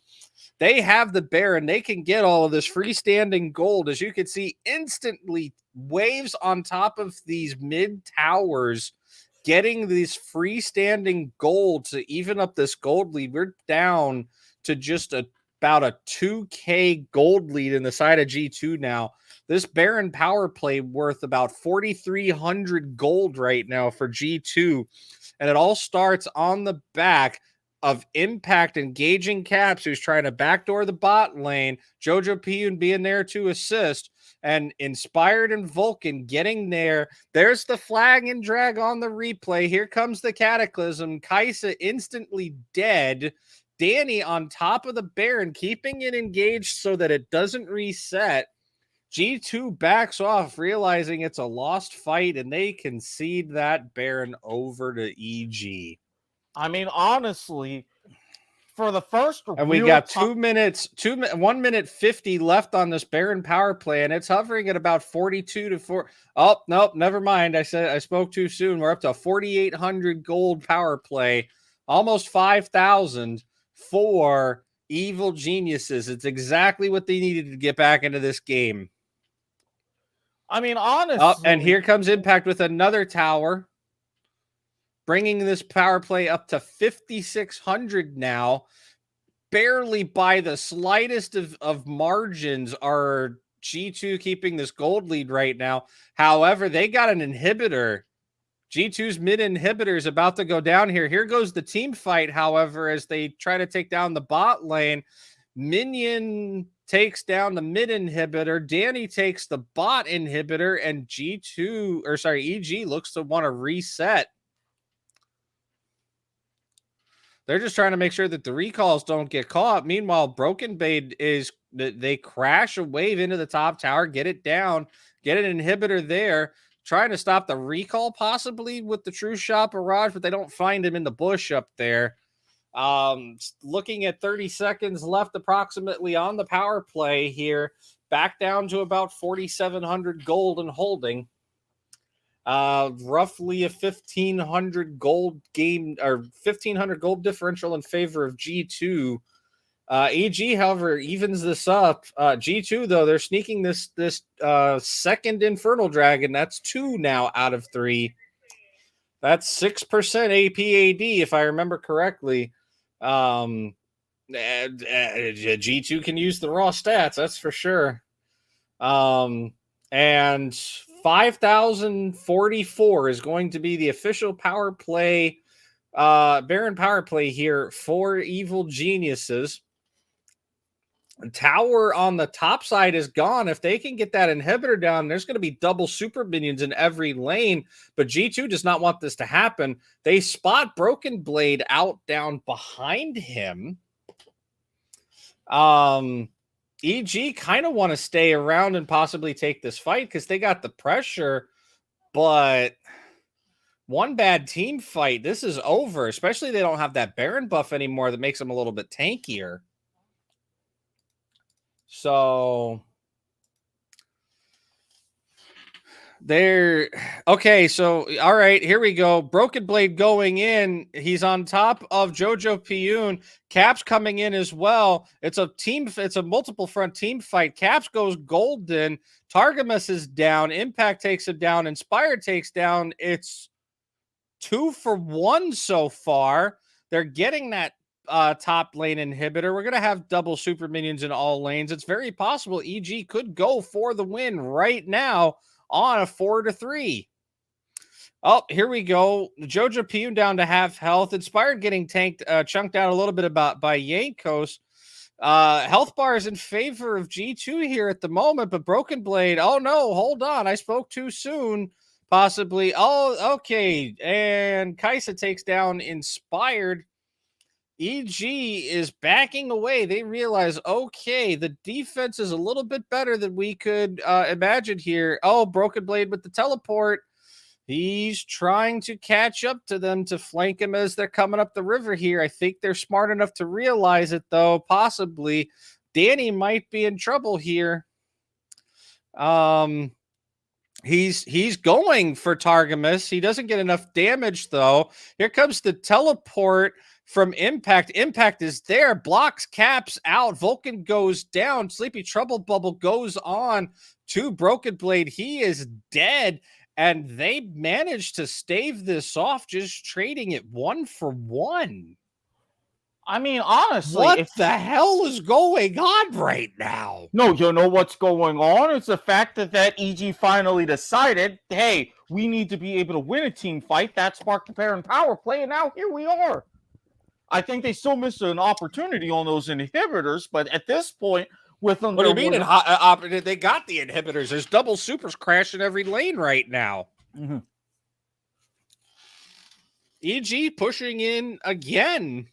They have the Baron. They can get all of this freestanding gold. As you can see, instantly waves on top of these mid towers, getting these freestanding gold to even up this gold lead. We're down to just about a 2K gold lead in the side of G2 now. This Baron power play worth about 4,300 gold right now for G2. And it all starts on the back of Impact engaging Caps, who's trying to backdoor the bot lane. Jojo Piyun being there to assist. and Inspired and Vulcan getting there. There's the flag and drag on the replay. Here comes the Cataclysm. Kaisa instantly dead. Danny on top of the Baron, keeping it engaged so that it doesn't reset. G2 backs off, realizing it's a lost fight, and they concede that Baron over to EG. I mean, honestly, for the first and we got 1 minute 50 left on this Baron power play, and it's hovering at about 42 to 4. Oh, nope, never mind. I spoke too soon. We're up to 4,800 gold power play, almost 5,000 for Evil Geniuses. It's exactly what they needed to get back into this game. I mean, honestly. And here comes Impact with another tower, bringing this power play up to 5,600 now. Barely by the slightest of margins are G2 keeping this gold lead right now. However, they got an inhibitor. G2's mid inhibitor is about to go down here. Here goes the team fight, however, as they try to take down the bot lane. Minion takes down the mid inhibitor. Danny takes the bot inhibitor, and EG looks to want to reset. They're just trying to make sure that the recalls don't get caught. Meanwhile, Broken Blade they crash a wave into the top tower, get it down, get an inhibitor there, trying to stop the recall possibly with the True Shot Barrage, but they don't find him in the bush up there. Looking at 30 seconds left approximately on the power play here, back down to about 4,700 gold and holding. Roughly a 1,500 gold game, or 1,500 gold differential in favor of G2. EG, however, evens this up. G2, though, they're sneaking this second Infernal Dragon. That's 2 now out of 3. That's 6% APAD, if I remember correctly. G2 can use the raw stats, that's for sure. And 5,044 is going to be the official power play, Baron power play here for Evil Geniuses. Tower on the top side is gone. If they can get that inhibitor down, there's going to be double super minions in every lane, but G2 does not want this to happen. They spot Broken Blade out down behind him. EG kind of want to stay around and possibly take this fight because they got the pressure, but one bad team fight, this is over, especially they don't have that Baron buff anymore that makes them a little bit tankier. So they're okay. So, all right, here we go. Broken Blade going in. He's on top of Jojo Piyun. Caps coming in as well. It's a multiple front team fight. Caps goes golden. Targamas is down. Impact takes him down. Inspired takes down. It's 2 for 1 so far. They're getting that top lane inhibitor. We're going to have double super minions in all lanes. It's very possible EG could go for the win right now on a 4-3. Oh, here we go. Jojo Piyun down to half health. Inspired getting chunked out a little bit by Yankos. Health bars in favor of G2 here at the moment, but Broken Blade. Oh no, hold on. I spoke too soon. Possibly. Oh, okay. And Kaisa takes down Inspired. EG is backing away. They realize, okay, the defense is a little bit better than we could imagine here. Oh, Broken Blade with the teleport. He's trying to catch up to them to flank him as they're coming up the river here. I think they're smart enough to realize it, though, possibly. Danny might be in trouble here. He's going for Targamas. He doesn't get enough damage, though. Here comes the teleport from Impact. Impact is there, blocks Caps out. Vulcan goes down. Sleepy Trouble Bubble goes on to Broken Blade. He is dead, and they managed to stave this off, just trading it 1 for 1. I mean, honestly, what the hell is going on right now? No, you know what's going on? It's the fact that EG finally decided, hey, we need to be able to win a team fight. That sparked the Baron power play, and now here we are. I think they still missed an opportunity on those inhibitors, but at this point, with them. What do you mean? They got the inhibitors. There's double supers crashing every lane right now. Mm-hmm. EG pushing in again.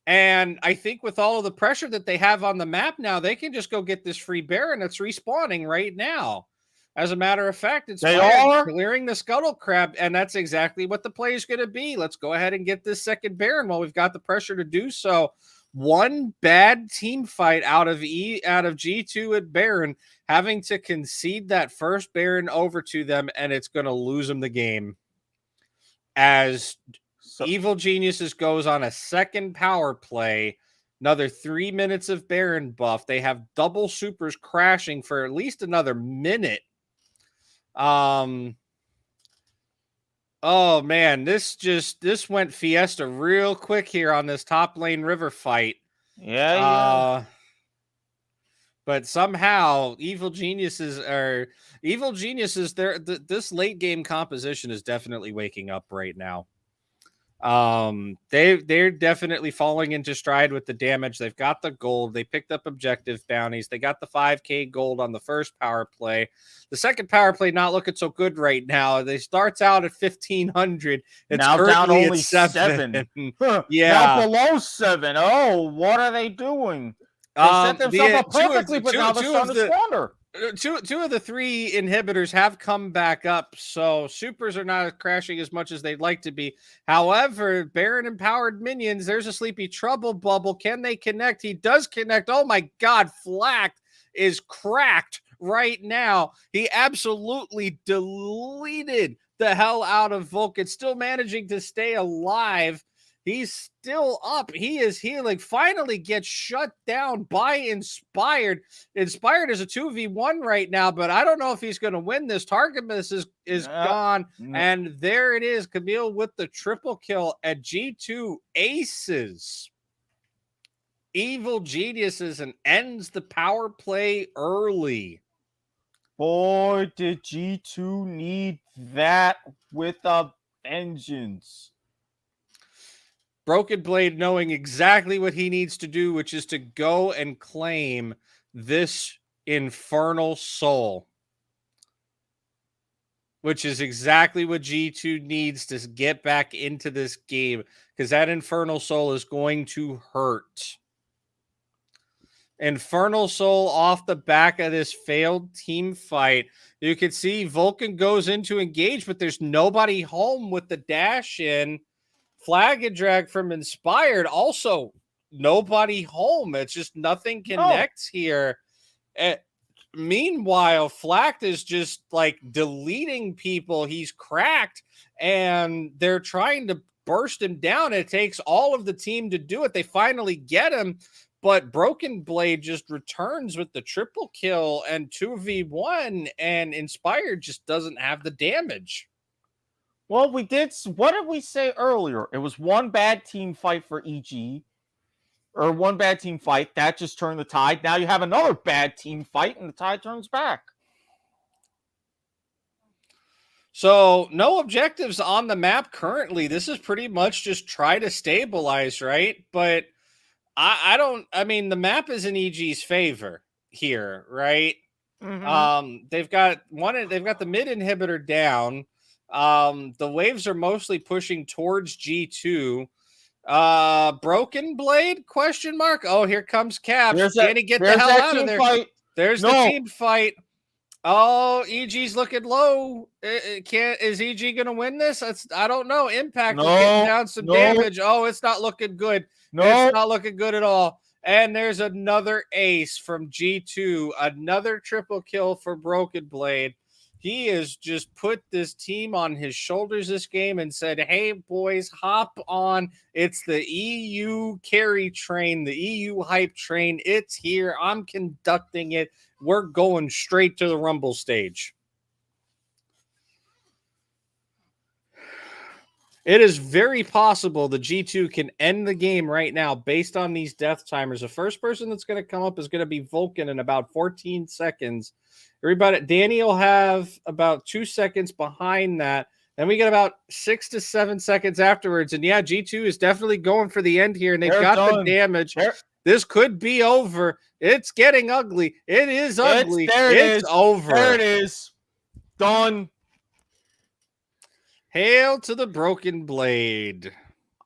And I think with all of the pressure that they have on the map now, they can just go get this free Baron that's respawning right now. As a matter of fact, it's clearing the Scuttle Crab, and that's exactly what the play is going to be. Let's go ahead and get this second Baron while we've got the pressure to do so. One bad team fight out of G2 at Baron, having to concede that first Baron over to them, and it's going to lose them the game. As Evil Geniuses goes on a second power play, another 3 minutes of Baron buff. They have double supers crashing for at least another minute. Oh man, this went Fiesta real quick here on this top lane river fight. Yeah. But somehow Evil Geniuses, this late game composition is definitely waking up right now. They're definitely falling into stride with the damage. They've got the gold. They picked up objective bounties. They got the 5k gold on the first power play. The second power play not looking so good right now. They starts out at 1500. It's now down only 7. Yeah, now below 7. Oh, what are they doing? They set themselves up perfectly, but now they're starting to squander. Two of the 3 inhibitors have come back up, so supers are not crashing as much as they'd like to be. However, Baron empowered minions, there's a Sleepy Trouble bubble. Can they connect? He does connect. Oh my God, Flack is cracked right now. He absolutely deleted the hell out of Vulcan, still managing to stay alive. He's still up. He is healing. Finally gets shut down by Inspired. Inspired is a 2v1 right now, but I don't know if he's going to win this. Targetmas is gone. And there it is. Camille with the triple kill at G2 aces. Evil Geniuses and ends the power play early. Boy, did G2 need that with a vengeance. Broken Blade knowing exactly what he needs to do, which is to go and claim this Infernal Soul. Which is exactly what G2 needs to get back into this game. Because that Infernal Soul is going to hurt. Infernal Soul off the back of this failed team fight. You can see Vulcan goes into engage, but there's nobody home with the dash in. Flag and drag from Inspired. Also, nobody home. It's just nothing connects here. Meanwhile, Flack is just like deleting people. He's cracked, and they're trying to burst him down. It takes all of the team to do it. They finally get him, but Broken Blade just returns with the triple kill and 2v1, and Inspired just doesn't have the damage. Well, what did we say earlier? It was one bad team fight for EG, or one bad team fight. That just turned the tide. Now you have another bad team fight, and the tide turns back. So, no objectives on the map currently. This is pretty much just try to stabilize, right? But I mean, the map is in EG's favor here, right? Mm-hmm. They've got the mid inhibitor down. The waves are mostly pushing towards G2. Broken Blade? Question mark. Oh, here comes Caps. Can he get the hell out of there? Fight. There's the team fight. Oh, EG's looking low. Is EG gonna win this? I don't know. Impact is getting down some damage. Oh, it's not looking good. It's not looking good at all. And there's another ace from G2. Another triple kill for Broken Blade. He has just put this team on his shoulders this game and said, hey, boys, hop on. It's the EU carry train, the EU hype train. It's here. I'm conducting it. We're going straight to the Rumble stage. It is very possible the G2 can end the game right now based on these death timers. The first person that's going to come up is going to be Vulcan in about 14 seconds. Everybody, Danny will have about 2 seconds behind that. Then we get about 6 to 7 seconds afterwards. And yeah, G2 is definitely going for the end here, and they've got the damage. This could be over. It's getting ugly. It is ugly. It's over. There it is. Done. Hail to the broken blade.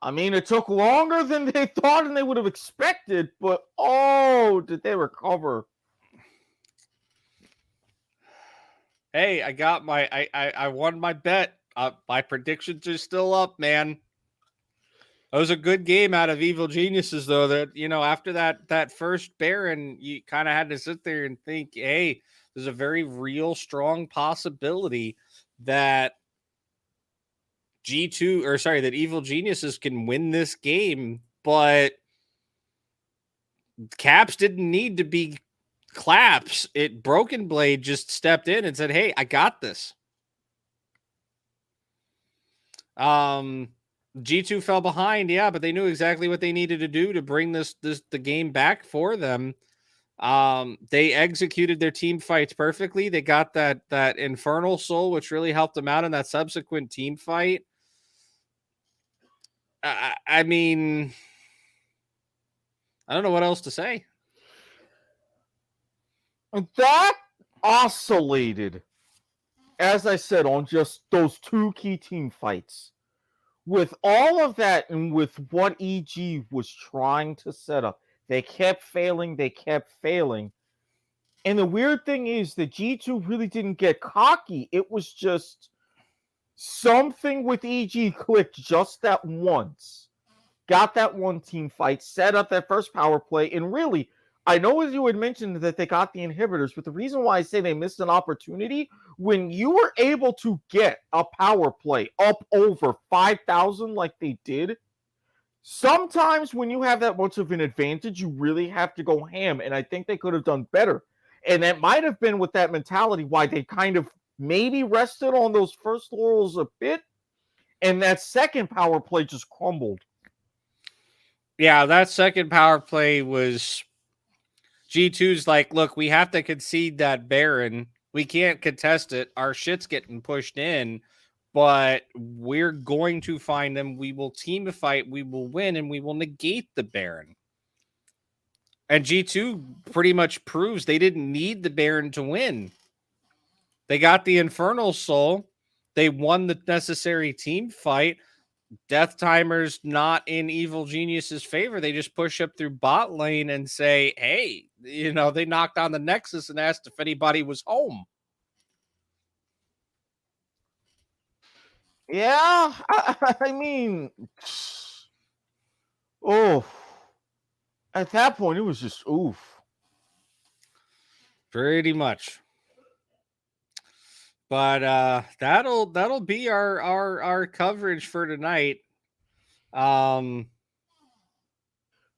I mean, it took longer than they thought and they would have expected, but oh, did they recover? Hey, I got my I won my bet. My predictions are still up, man. That was a good game out of Evil Geniuses, though. That, you know, after that first Baron, you kind of had to sit there and think, hey, there's a very real, strong possibility that that Evil Geniuses can win this game, but Caps didn't need to be claps. Broken Blade just stepped in and said, hey, I got this. G2 fell behind, yeah, but they knew exactly what they needed to do to bring the game back for them. They executed their team fights perfectly. They got that Infernal Soul, which really helped them out in that subsequent team fight. I mean, I don't know what else to say. That oscillated, as I said, on just those two key team fights. With all of that and with what EG was trying to set up, they kept failing. And the weird thing is that G2 really didn't get cocky. It was just something with EG clicked just that once. Got that one team fight, set up that first power play, and really, I know as you had mentioned that they got the inhibitors, but the reason why I say they missed an opportunity, when you were able to get a power play up over 5,000 like they did, sometimes when you have that much of an advantage, you really have to go ham, and I think they could have done better. And that might have been with that mentality why they kind of maybe rested on those first laurels a bit, and that second power play just crumbled. Yeah, that second power play was G2's like, look, we have to concede that Baron. We can't contest it. Our shit's getting pushed in, but we're going to find them. We will team a fight. We will win, and we will negate the Baron. And G2 pretty much proves they didn't need the Baron to win. They got the Infernal Soul. They won the necessary team fight. Death Timer's not in Evil Genius's favor. They just push up through bot lane and say, hey, you know, they knocked on the Nexus and asked if anybody was home. Yeah, I mean, at that point, it was just oof. Pretty much. But that'll be our coverage for tonight.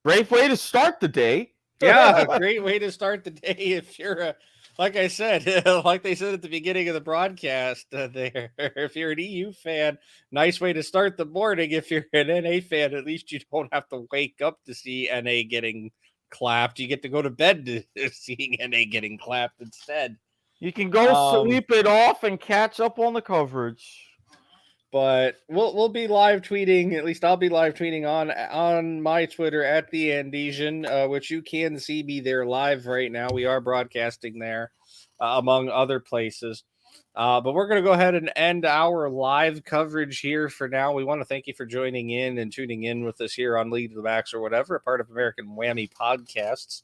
Great way to start the day. Yeah, great way to start the day if you're like I said, like they said at the beginning of the broadcast there, if you're an EU fan, nice way to start the morning. If you're an NA fan, at least you don't have to wake up to see NA getting clapped. You get to go to bed to seeing NA getting clapped instead. You can go sleep it off and catch up on the coverage. But we'll be live tweeting. At least I'll be live tweeting on my Twitter at the Andesian, which you can see me there live right now. We are broadcasting there, among other places. But we're going to go ahead and end our live coverage here for now. We want to thank you for joining in and tuning in with us here on Lead to the Max or whatever, a part of American Whammy Podcasts.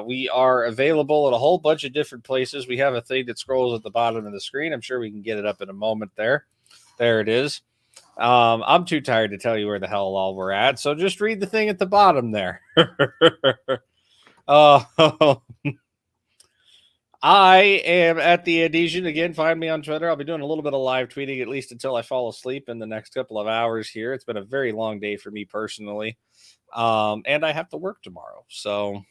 We are available at a whole bunch of different places. We have a thing that scrolls at the bottom of the screen. I'm sure we can get it up in a moment there. There it is. I'm too tired to tell you where the hell all we're at, so just read the thing at the bottom there. I am at the Andesian. Again, find me on Twitter. I'll be doing a little bit of live tweeting, at least until I fall asleep in the next couple of hours here. It's been a very long day for me personally, and I have to work tomorrow. So,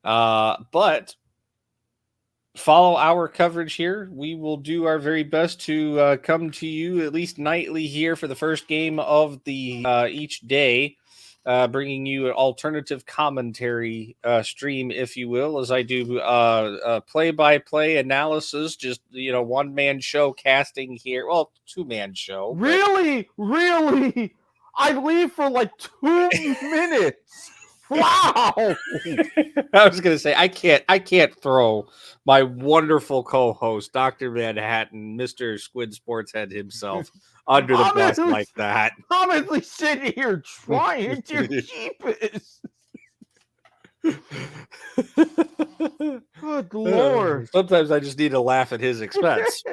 but follow our coverage here. We will do our very best to come to you at least nightly here for the first game of the each day, bringing you an alternative commentary stream, if you will, as I do play-by-play analysis, just, one-man show casting here. Well, two-man show. Really? I leave for like 2 minutes. Wow. I was gonna say I can't throw my wonderful co-host, Dr. Manhattan, Mr. Squid Sports Head himself, under the bus like that. I'm at least sitting here trying to cheapest. Good Lord. Sometimes I just need to laugh at his expense.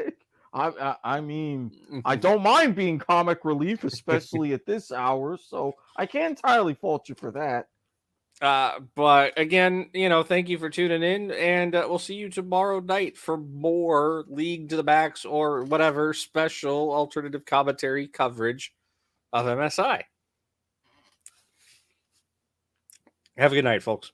I mean, I don't mind being comic relief, especially at this hour, so I can't entirely fault you for that. But again, thank you for tuning in, and we'll see you tomorrow night for more League to the Backs or whatever special alternative commentary coverage of MSI. Have a good night, folks.